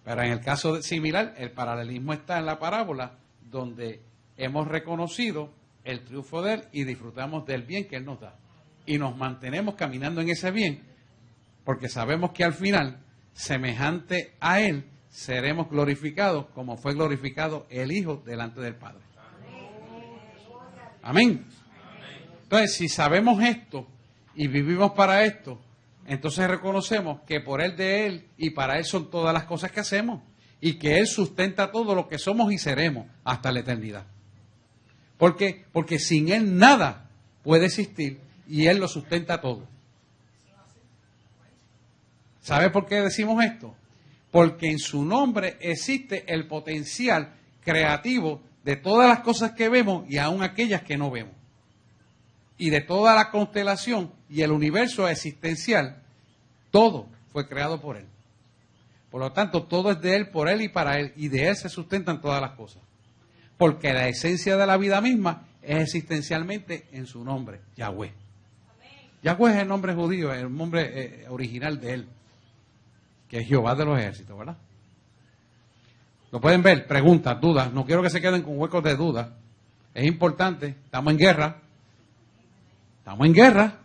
pero en el caso similar, el paralelismo está en la parábola donde hemos reconocido el triunfo de él y disfrutamos del bien que él nos da. Y nos mantenemos caminando en ese bien porque sabemos que al final, semejante a él, seremos glorificados como fue glorificado el Hijo delante del Padre. Amén. Entonces, si sabemos esto y vivimos para esto, entonces reconocemos que por él, de él y para él son todas las cosas que hacemos y que él sustenta todo lo que somos y seremos hasta la eternidad. ¿Por qué? Porque sin él nada puede existir y él lo sustenta todo. ¿Sabe por qué decimos esto? Porque en su nombre existe el potencial creativo de todas las cosas que vemos y aún aquellas que no vemos. Y de toda la constelación y el universo existencial, todo fue creado por él. Por lo tanto, todo es de él, por él y para él. Y de él se sustentan todas las cosas. Porque la esencia de la vida misma es existencialmente en su nombre, Yahweh. Yahweh es el nombre judío, el nombre original de él, que es Jehová de los ejércitos, ¿verdad? Lo pueden ver, preguntas, dudas. No quiero que se queden con huecos de dudas. Es importante, estamos en guerra. Estamos en guerra.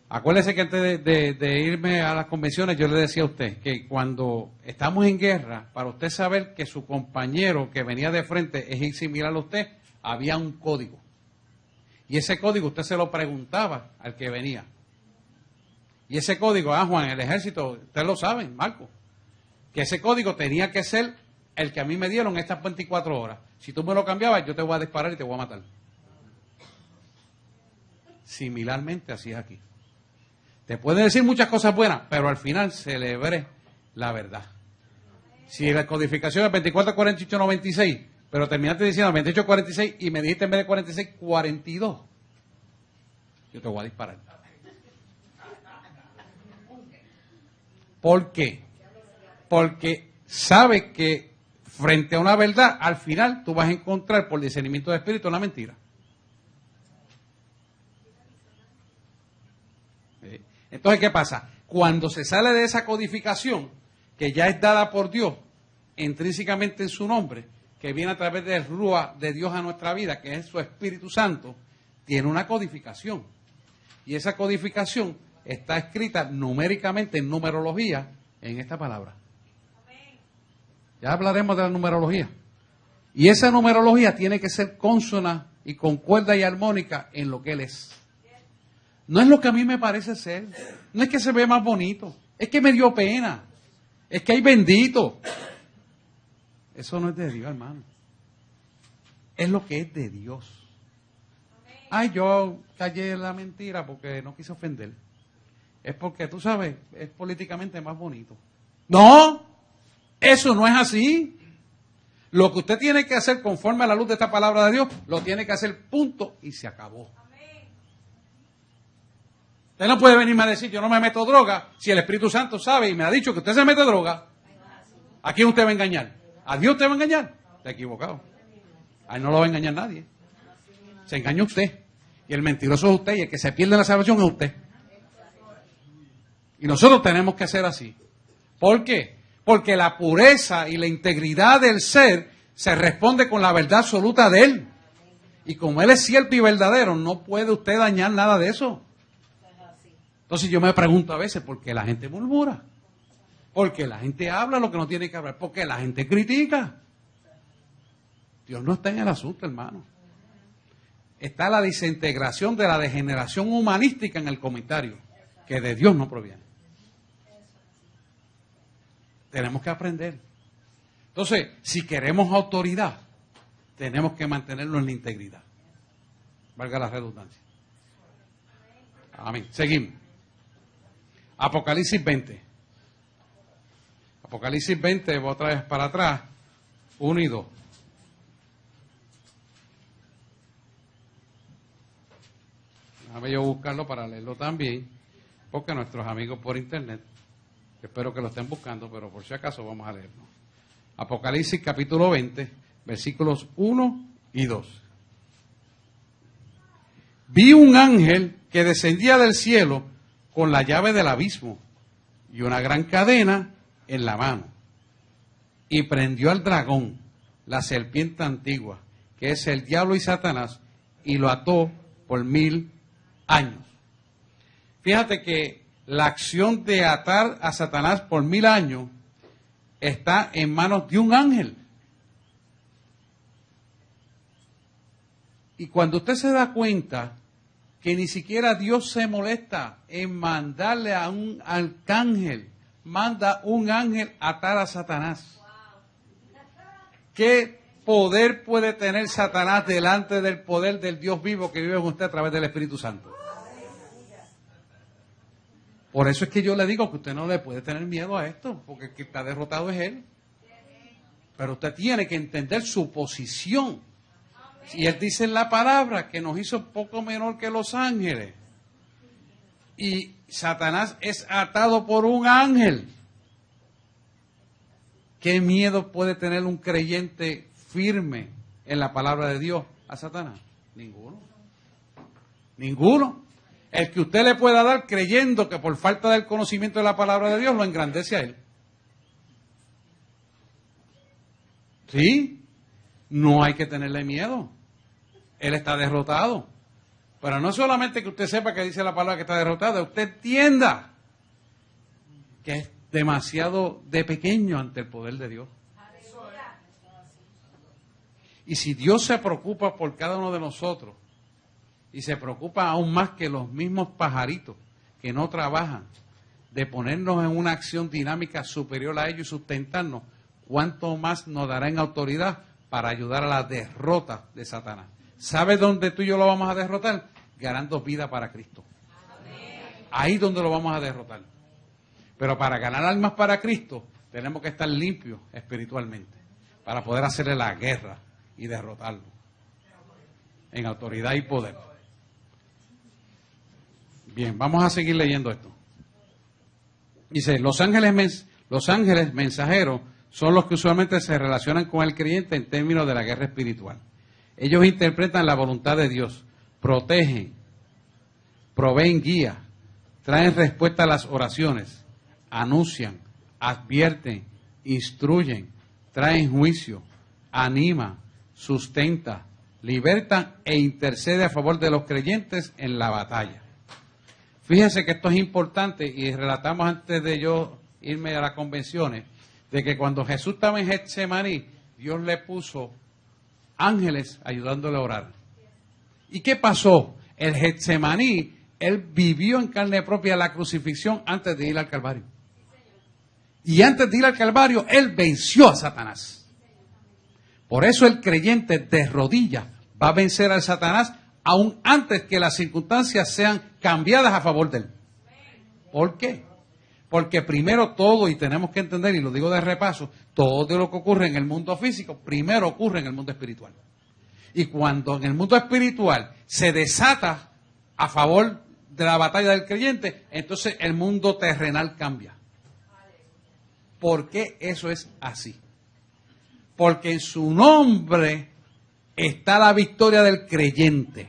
Acuérdese que antes de irme a las convenciones yo le decía a usted que cuando estamos en guerra, para usted saber que su compañero que venía de frente es similar a usted, había un código. Y ese código usted se lo preguntaba al que venía. Y ese código, Juan, el ejército, ustedes lo saben, Marco, que ese código tenía que ser el que a mí me dieron estas 24 horas. Si tú me lo cambiabas, yo te voy a disparar y te voy a matar. Similarmente, así es aquí. Te pueden decir muchas cosas buenas, pero al final celebré la verdad. Si la codificación es 24, 48, 96, pero terminaste diciendo 28, 46 y me dijiste en vez de 46, 42, yo te voy a disparar. ¿Por qué? Porque sabe que frente a una verdad, al final tú vas a encontrar por discernimiento de espíritu una mentira. Entonces, ¿qué pasa? Cuando se sale de esa codificación, que ya es dada por Dios, intrínsecamente en su nombre, que viene a través del Ruach de Dios a nuestra vida, que es su Espíritu Santo, tiene una codificación. Y esa codificación está escrita numéricamente en numerología en esta palabra. Ya hablaremos de la numerología. Y esa numerología tiene que ser consona y concuerda y armónica en lo que Él es. No es lo que a mí me parece ser. No es que se ve más bonito. Es que me dio pena. Es que hay bendito. Eso no es de Dios, hermano. Es lo que es de Dios. Ay, yo callé en la mentira porque no quise ofender. Es porque, tú sabes, es políticamente más bonito. No, eso no es así. Lo que usted tiene que hacer conforme a la luz de esta palabra de Dios, lo tiene que hacer punto y se acabó. Usted no puede venirme a decir, yo no me meto droga, si el Espíritu Santo sabe y me ha dicho que usted se mete droga. ¿A quién usted va a engañar? ¿A Dios te va a engañar? Está equivocado. A él no lo va a engañar nadie. Se engaña usted. Y el mentiroso es usted. Y el que se pierde la salvación es usted. Y nosotros tenemos que ser así. ¿Por qué? Porque la pureza y la integridad del ser se responde con la verdad absoluta de él. Y como él es cierto y verdadero, no puede usted dañar nada de eso. Entonces yo me pregunto a veces, ¿por qué la gente murmura? ¿Por qué la gente habla lo que no tiene que hablar? ¿Por qué la gente critica? Dios no está en el asunto, hermano. Está la desintegración de la degeneración humanística en el comentario, que de Dios no proviene. Tenemos que aprender. Entonces, si queremos autoridad, tenemos que mantenerlo en la integridad. Valga la redundancia. Amén. Seguimos. Apocalipsis 20. Apocalipsis 20, voy otra vez para atrás. 1 y 2. Déjame yo buscarlo para leerlo también, porque nuestros amigos por internet, espero que lo estén buscando, pero por si acaso vamos a leerlo. Apocalipsis capítulo 20, versículos 1 y 2. Vi un ángel que descendía del cielo con la llave del abismo y una gran cadena en la mano. Y prendió al dragón, la serpiente antigua, que es el diablo y Satanás, y lo ató por 1000 años. Fíjate que la acción de atar a Satanás por 1000 años está en manos de un ángel. Y cuando usted se da cuenta que ni siquiera Dios se molesta en mandarle a un arcángel, manda un ángel a atar a Satanás. ¿Qué poder puede tener Satanás delante del poder del Dios vivo que vive en usted a través del Espíritu Santo? Por eso es que yo le digo que usted no le puede tener miedo a esto, porque el que está derrotado es él. Pero usted tiene que entender su posición. Y él dice en la palabra que nos hizo poco menor que los ángeles. Y Satanás es atado por un ángel. ¿Qué miedo puede tener un creyente firme en la palabra de Dios a Satanás? Ninguno. Ninguno. El que usted le pueda dar creyendo que por falta del conocimiento de la palabra de Dios lo engrandece a él. ¿Sí? No hay que tenerle miedo. Él está derrotado. Pero no solamente que usted sepa que dice la palabra que está derrotado, usted entienda que es demasiado de pequeño ante el poder de Dios. Y si Dios se preocupa por cada uno de nosotros, y se preocupa aún más que los mismos pajaritos que no trabajan, de ponernos en una acción dinámica superior a ellos y sustentarnos, ¿cuánto más nos dará en autoridad para ayudar a la derrota de Satanás? ¿Sabes dónde tú y yo lo vamos a derrotar? Ganando vida para Cristo. Ahí es donde lo vamos a derrotar. Pero para ganar almas para Cristo, tenemos que estar limpios espiritualmente, para poder hacerle la guerra y derrotarlo en autoridad y poder. Bien, vamos a seguir leyendo esto. Dice, los ángeles mensajeros son los que usualmente se relacionan con el creyente en términos de la guerra espiritual. Ellos interpretan la voluntad de Dios, protegen, proveen guía, traen respuesta a las oraciones, anuncian, advierten, instruyen, traen juicio, animan, sustentan, libertan e intercede a favor de los creyentes en la batalla. Fíjense que esto es importante y relatamos antes de yo irme a las convenciones, de que cuando Jesús estaba en Getsemaní, Dios le puso ángeles ayudándole a orar. ¿Y qué pasó? El Getsemaní, él vivió en carne propia la crucifixión antes de ir al Calvario. Y antes de ir al Calvario, él venció a Satanás. Por eso el creyente de rodillas va a vencer a Satanás aún antes que las circunstancias sean cambiadas a favor de él. ¿Por qué? Porque primero todo, y tenemos que entender, y lo digo de repaso, todo lo que ocurre en el mundo físico, primero ocurre en el mundo espiritual. Y cuando en el mundo espiritual se desata a favor de la batalla del creyente, entonces el mundo terrenal cambia. ¿Por qué eso es así? Porque en su nombre está la victoria del creyente.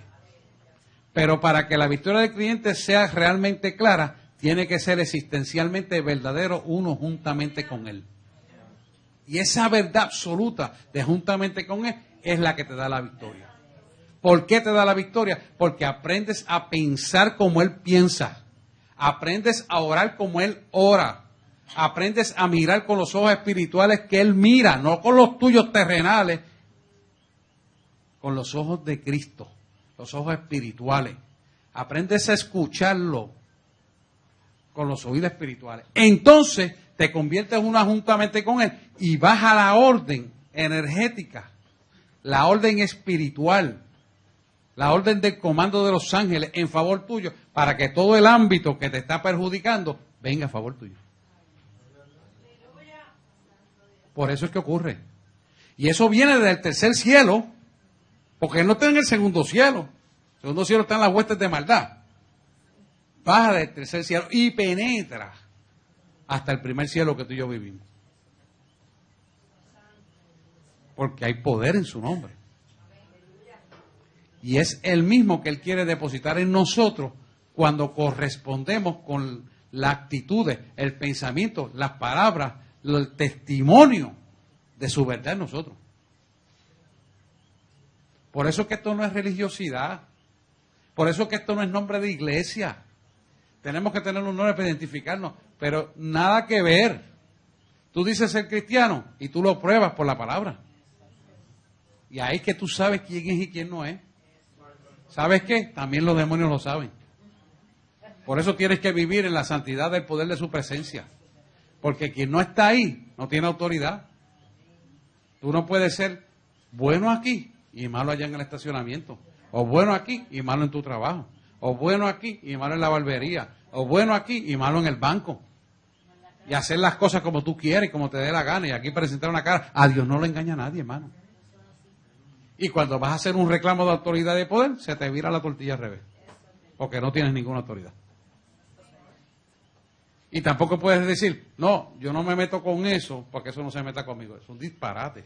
Pero para que la victoria del creyente sea realmente clara, tiene que ser existencialmente verdadero uno juntamente con Él. Y esa verdad absoluta de juntamente con Él es la que te da la victoria. ¿Por qué te da la victoria? Porque aprendes a pensar como Él piensa. Aprendes a orar como Él ora. Aprendes a mirar con los ojos espirituales que Él mira, no con los tuyos terrenales, con los ojos de Cristo, los ojos espirituales. Aprendes a escucharlo con los oídos espirituales. Entonces te conviertes una juntamente con Él y vas a la orden energética, la orden espiritual, la orden del comando de los ángeles en favor tuyo, para que todo el ámbito que te está perjudicando venga a favor tuyo. Por eso es que ocurre. Y eso viene del tercer cielo, porque Él no está en el segundo cielo. El segundo cielo está en las huestes de maldad. Baja del tercer cielo y penetra hasta el primer cielo que tú y yo vivimos. Porque hay poder en su nombre. Y es el mismo que Él quiere depositar en nosotros cuando correspondemos con las actitudes, el pensamiento, las palabras, el testimonio de su verdad en nosotros. Por eso es que esto no es religiosidad. Por eso es que esto no es nombre de iglesia. Tenemos que tener un nombre para identificarnos, pero nada que ver. Tú dices ser cristiano y tú lo pruebas por la palabra. Y ahí es que tú sabes quién es y quién no es. ¿Sabes qué? También los demonios lo saben. Por eso tienes que vivir en la santidad del poder de su presencia. Porque quien no está ahí no tiene autoridad. Tú no puedes ser bueno aquí y malo allá en el estacionamiento. O bueno aquí y malo en tu trabajo. O bueno aquí y malo en la barbería. O bueno aquí y malo en el banco. Y hacer las cosas como tú quieres, como te dé la gana. Y aquí presentar una cara. A Dios no le engaña a nadie, hermano. Y cuando vas a hacer un reclamo de autoridad y de poder, se te vira la tortilla al revés. Porque no tienes ninguna autoridad. Y tampoco puedes decir, no, yo no me meto con eso, porque eso no se meta conmigo. Es un disparate.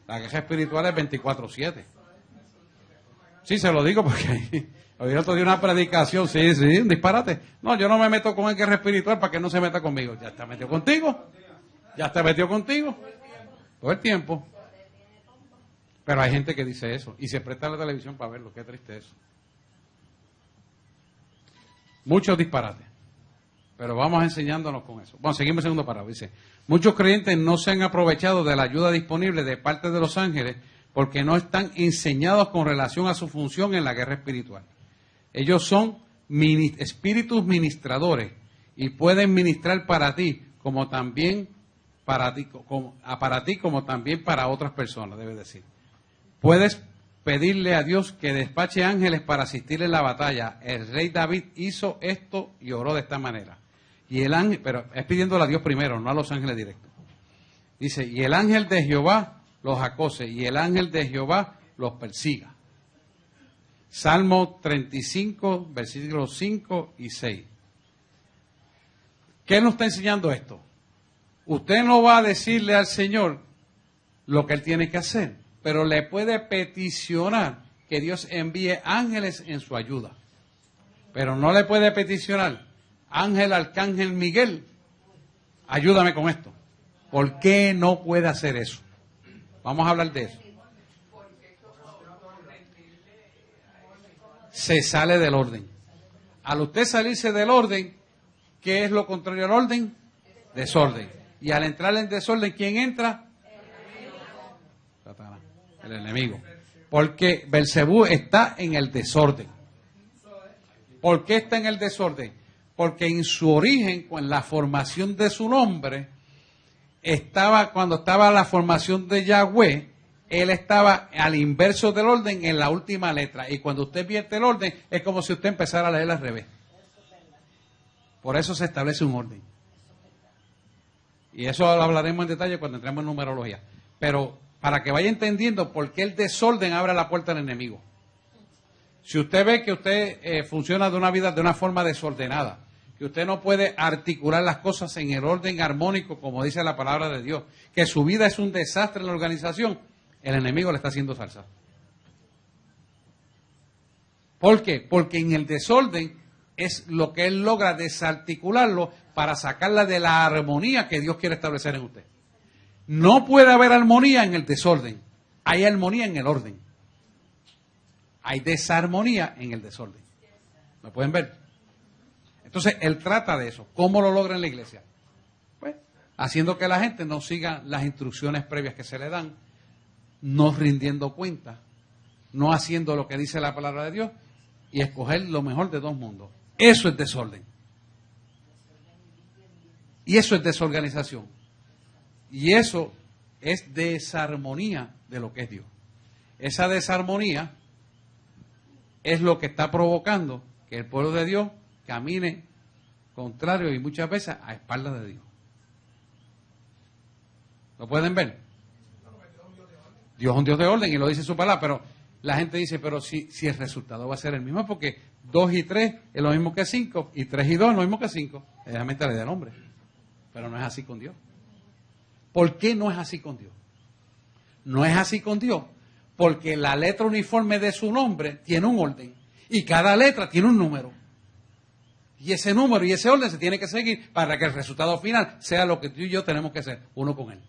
La guerra espiritual es 24/7. Sí, se lo digo porque hoy otro día una predicación, sí, un disparate. No, yo no me meto con el guerra espiritual para que no se meta conmigo. Ya está metido contigo. Ya está metido contigo. Todo el tiempo. Pero hay gente que dice eso y se presta a la televisión para verlo. Qué triste eso. Muchos disparates. Pero vamos enseñándonos con eso. Bueno, seguimos el segundo párrafo. Dice, muchos creyentes no se han aprovechado de la ayuda disponible de parte de los ángeles porque no están enseñados con relación a su función en la guerra espiritual. Ellos son espíritus ministradores y pueden ministrar para ti como también para ti como también para otras personas, debe decir. Puedes pedirle a Dios que despache ángeles para asistir en la batalla. El rey David hizo esto y oró de esta manera. Y el ángel, pero es pidiéndole a Dios primero, no a los ángeles directos. Dice, y el ángel de Jehová los acose, y el ángel de Jehová los persiga. Salmo 35, versículos 5 y 6. ¿Qué nos está enseñando esto? Usted no va a decirle al Señor lo que Él tiene que hacer, pero le puede peticionar que Dios envíe ángeles en su ayuda. Pero no le puede peticionar, ángel, arcángel Miguel, ayúdame con esto. ¿Por qué no puede hacer eso? Vamos a hablar de eso. Se sale del orden. Al usted salirse del orden, ¿qué es lo contrario al orden? Desorden. Y al entrar en desorden, ¿quién entra? Satanás, el enemigo. Porque Belcebú está en el desorden. ¿Por qué está en el desorden? Porque en su origen, en la formación de su nombre, cuando estaba la formación de Yahweh, él estaba al inverso del orden en la última letra. Y cuando usted vierte el orden, es como si usted empezara a leer al revés. Por eso se establece un orden. Y eso lo hablaremos en detalle cuando entremos en numerología. Pero para que vaya entendiendo por qué el desorden abre la puerta al enemigo. Si usted ve que usted funciona de una vida de una forma desordenada, que usted no puede articular las cosas en el orden armónico, como dice la palabra de Dios, que su vida es un desastre en la organización, el enemigo le está haciendo salsa. ¿Por qué? Porque en el desorden es lo que él logra desarticularlo para sacarla de la armonía que Dios quiere establecer en usted. No puede haber armonía en el desorden, hay armonía en el orden. Hay desarmonía en el desorden. ¿Me pueden ver? Entonces, él trata de eso. ¿Cómo lo logra en la iglesia? Pues, haciendo que la gente no siga las instrucciones previas que se le dan, no rindiendo cuenta, no haciendo lo que dice la palabra de Dios y escoger lo mejor de dos mundos. Eso es desorden. Y eso es desorganización. Y eso es desarmonía de lo que es Dios. Esa desarmonía es lo que está provocando que el pueblo de Dios camine contrario y muchas veces a espaldas de Dios. ¿Lo pueden ver? Dios es un Dios de orden y lo dice su palabra, pero la gente dice, pero si el resultado va a ser el mismo, porque 2 y 3 es lo mismo que 5, y 3 y 2 es lo mismo que 5. Es la mentalidad del hombre. Pero no es así con Dios. ¿Por qué no es así con Dios? No es así con Dios, porque la letra uniforme de su nombre tiene un orden, y cada letra tiene un número. Y ese número y ese orden se tiene que seguir para que el resultado final sea lo que tú y yo tenemos que ser, uno con Él.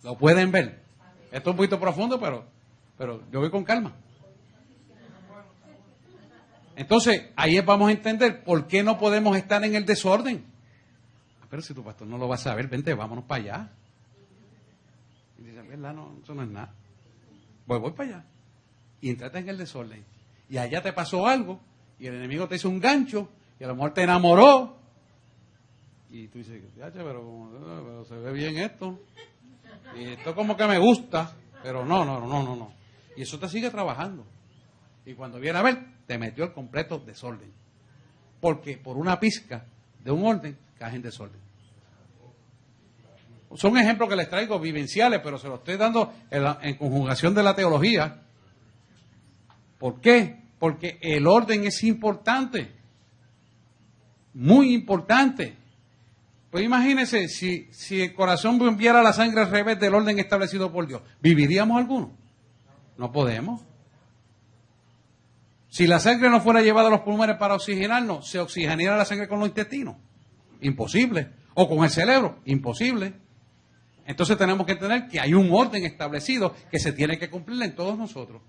¿Lo pueden ver? Esto es un poquito profundo, pero yo voy con calma. Entonces, ahí vamos a entender por qué no podemos estar en el desorden. Pero si tu pastor no lo va a saber, vente, vámonos para allá. Y dice, ¿verdad? No, eso no es nada. Voy para allá. Y entraste en el desorden. Y allá te pasó algo, y el enemigo te hizo un gancho, y a lo mejor te enamoró. Y tú dices, pero se ve bien esto. Y esto como que me gusta, pero no. Y eso te sigue trabajando. Y cuando viene a ver, te metió el completo desorden. Porque por una pizca de un orden, caes en desorden. Son ejemplos que les traigo vivenciales, pero se los estoy dando en conjugación de la teología. ¿Por qué? Porque el orden es importante. Muy importante. Pues imagínense, si el corazón enviara la sangre al revés del orden establecido por Dios, ¿viviríamos alguno? No podemos. Si la sangre no fuera llevada a los pulmones para oxigenarnos, ¿se oxigenaría la sangre con los intestinos? Imposible. ¿O con el cerebro? Imposible. Entonces tenemos que entender que hay un orden establecido que se tiene que cumplir en todos nosotros.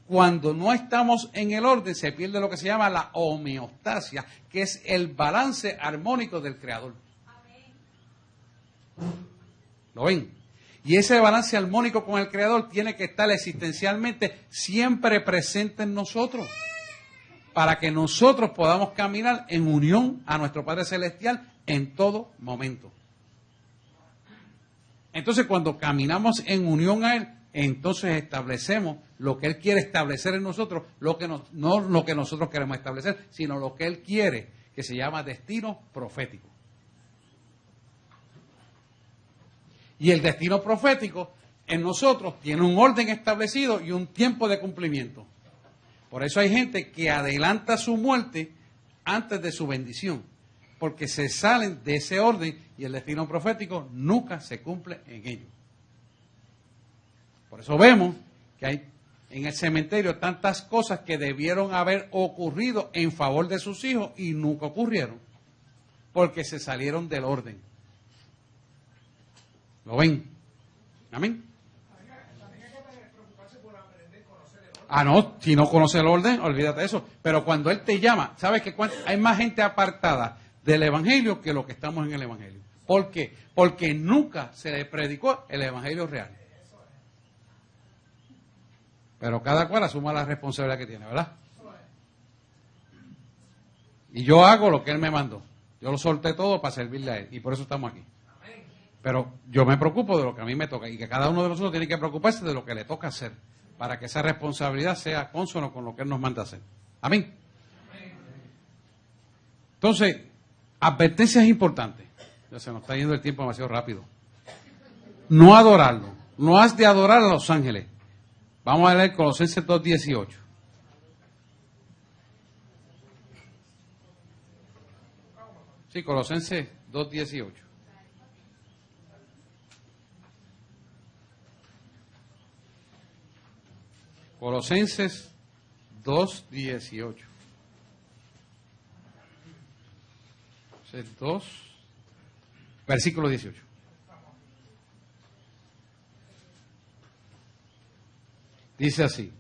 Cuando no estamos en el orden, se pierde lo que se llama la homeostasia, que es el balance armónico del Creador. ¿Lo ven? Y ese balance armónico con el Creador tiene que estar existencialmente siempre presente en nosotros, para que nosotros podamos caminar en unión a nuestro Padre Celestial en todo momento. Entonces, cuando caminamos en unión a Él, entonces establecemos lo que Él quiere establecer en nosotros, no lo que nosotros queremos establecer, sino lo que Él quiere, que se llama destino profético. Y el destino profético en nosotros tiene un orden establecido y un tiempo de cumplimiento. Por eso hay gente que adelanta su muerte antes de su bendición, porque se salen de ese orden y el destino profético nunca se cumple en ellos. Por eso vemos que hay en el cementerio tantas cosas que debieron haber ocurrido en favor de sus hijos y nunca ocurrieron, porque se salieron del orden. ¿Lo ven? ¿Amén? No, si no conoce el orden, olvídate de eso. Pero cuando Él te llama, ¿sabes que hay más gente apartada del Evangelio que lo que estamos en el Evangelio? ¿Por qué? Porque nunca se le predicó el Evangelio real. Pero cada cual asuma la responsabilidad que tiene, ¿verdad? Y yo hago lo que Él me mandó. Yo lo solté todo para servirle a Él. Y por eso estamos aquí. Pero yo me preocupo de lo que a mí me toca. Y que cada uno de nosotros tiene que preocuparse de lo que le toca hacer, para que esa responsabilidad sea consono con lo que Él nos manda hacer. Amén. Entonces, advertencias importantes. Ya se nos está yendo el tiempo demasiado rápido. No adorarlo. No has de adorar a los ángeles. Vamos a leer Colosenses 2:18. Sí, Colosenses 2:18. Colosenses 2:18. 2, versículo 18. Dice así: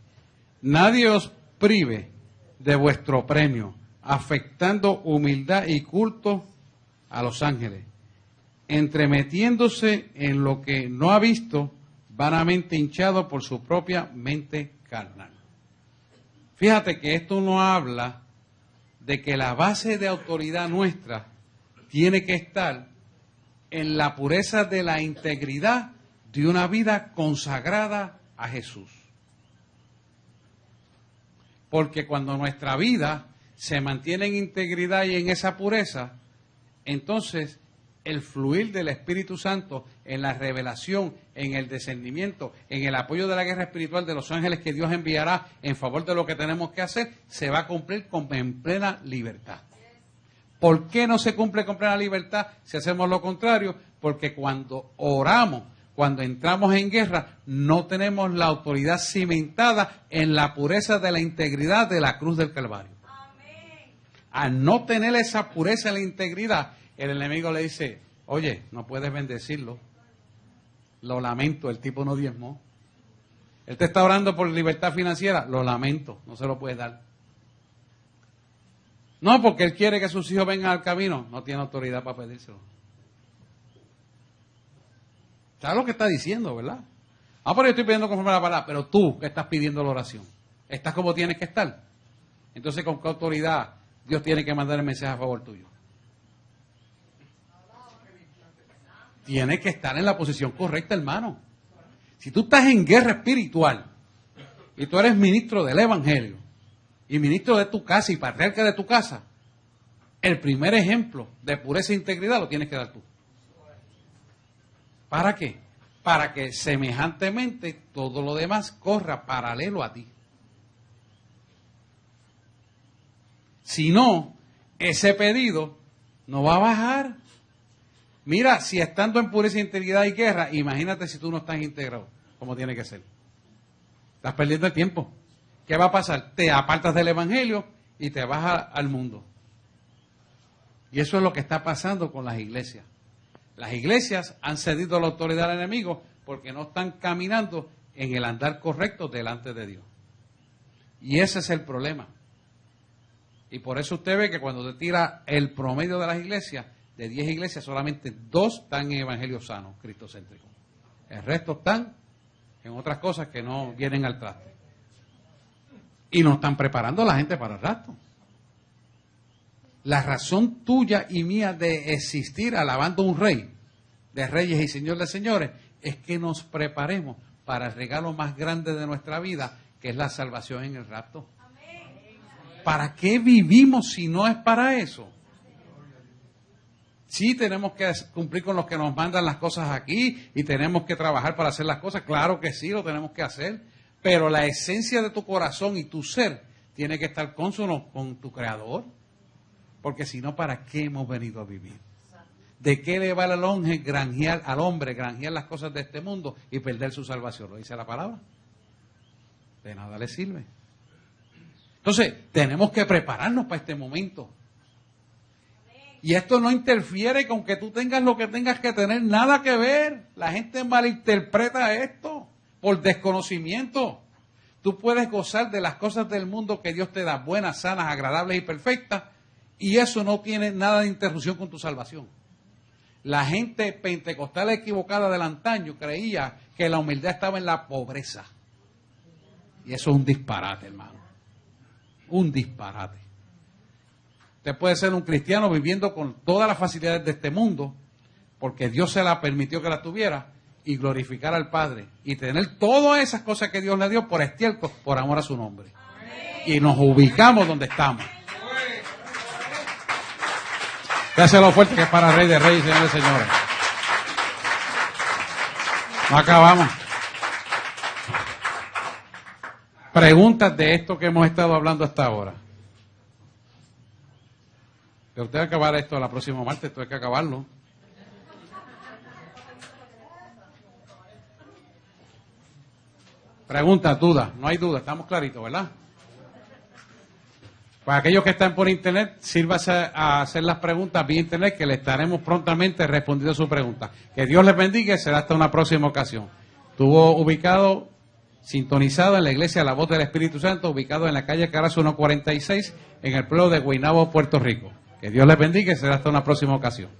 nadie os prive de vuestro premio, afectando humildad y culto a los ángeles, entremetiéndose en lo que no ha visto, vanamente hinchado por su propia mente carnal. Fíjate que esto no habla de que la base de autoridad nuestra tiene que estar en la pureza de la integridad de una vida consagrada a Jesús. Porque cuando nuestra vida se mantiene en integridad y en esa pureza, entonces el fluir del Espíritu Santo en la revelación, en el discernimiento, en el apoyo de la guerra espiritual de los ángeles que Dios enviará en favor de lo que tenemos que hacer, se va a cumplir en plena libertad. ¿Por qué no se cumple con plena libertad si hacemos lo contrario? Porque cuando oramos, cuando entramos en guerra, no tenemos la autoridad cimentada en la pureza de la integridad de la cruz del Calvario. Amén. Al no tener esa pureza en la integridad, el enemigo le dice: oye, no puedes bendecirlo. Lo lamento, el tipo no diezmó. Él te está orando por libertad financiera. Lo lamento, no se lo puedes dar. No, porque él quiere que sus hijos vengan al camino. No tiene autoridad para pedírselo. ¿Sabes lo que está diciendo, verdad? Ah, pero yo estoy pidiendo conforme a la palabra. Pero tú, que estás pidiendo la oración, ¿estás como tienes que estar? Entonces, ¿con qué autoridad Dios tiene que mandar el mensaje a favor tuyo? Tienes que estar en la posición correcta, hermano. Si tú estás en guerra espiritual y tú eres ministro del Evangelio y ministro de tu casa y patriarca de tu casa, el primer ejemplo de pureza e integridad lo tienes que dar tú. ¿Para qué? Para que semejantemente todo lo demás corra paralelo a ti. Si no, ese pedido no va a bajar. Mira, si estando en pureza, integridad y guerra, imagínate si tú no estás integrado, como tiene que ser. Estás perdiendo el tiempo. ¿Qué va a pasar? Te apartas del Evangelio y te vas al mundo. Y eso es lo que está pasando con las iglesias. Las iglesias han cedido la autoridad al enemigo porque no están caminando en el andar correcto delante de Dios. Y ese es el problema. Y por eso usted ve que cuando te tira el promedio de las iglesias, de 10 iglesias, solamente 2 están en evangelio sano, cristocéntrico. El resto están en otras cosas que no vienen al traste. Y no están preparando a la gente para el rato. La razón tuya y mía de existir alabando a un rey, de reyes y señor de señores, es que nos preparemos para el regalo más grande de nuestra vida, que es la salvación en el rapto. ¿Para qué vivimos si no es para eso? Sí, tenemos que cumplir con los que nos mandan las cosas aquí y tenemos que trabajar para hacer las cosas. Claro que sí, lo tenemos que hacer. Pero la esencia de tu corazón y tu ser tiene que estar consono con tu Creador. Porque si no, ¿para qué hemos venido a vivir? ¿De qué le vale al hombre granjear las cosas de este mundo y perder su salvación? ¿Lo dice la palabra? De nada le sirve. Entonces, tenemos que prepararnos para este momento. Y esto no interfiere con que tú tengas lo que tengas que tener, nada que ver. La gente malinterpreta esto por desconocimiento. Tú puedes gozar de las cosas del mundo que Dios te da, buenas, sanas, agradables y perfectas, y eso no tiene nada de interrupción con tu salvación. La gente pentecostal equivocada del antaño creía que la humildad estaba en la pobreza. Y eso es un disparate, hermano. Un disparate. Usted puede ser un cristiano viviendo con todas las facilidades de este mundo, porque Dios se la permitió que la tuviera, y glorificar al Padre, y tener todas esas cosas que Dios le dio por estiércol, por amor a su nombre. Amén. Y nos ubicamos donde estamos. Dáselo fuerte que es para Rey de Reyes y Señor de Señores. No acabamos. Preguntas de esto que hemos estado hablando hasta ahora. Que usted va a acabar esto la próxima martes, esto hay que acabarlo. Preguntas, dudas, no hay dudas, estamos claritos, ¿verdad? Para aquellos que están por internet, sírvase a hacer las preguntas vía internet, que le estaremos prontamente respondiendo su pregunta. Que Dios les bendiga y será hasta una próxima ocasión. Estuvo ubicado, sintonizado en la iglesia La Voz del Espíritu Santo, ubicado en la calle Carazo 146, en el pueblo de Guaynabo, Puerto Rico. Que Dios les bendiga y será hasta una próxima ocasión.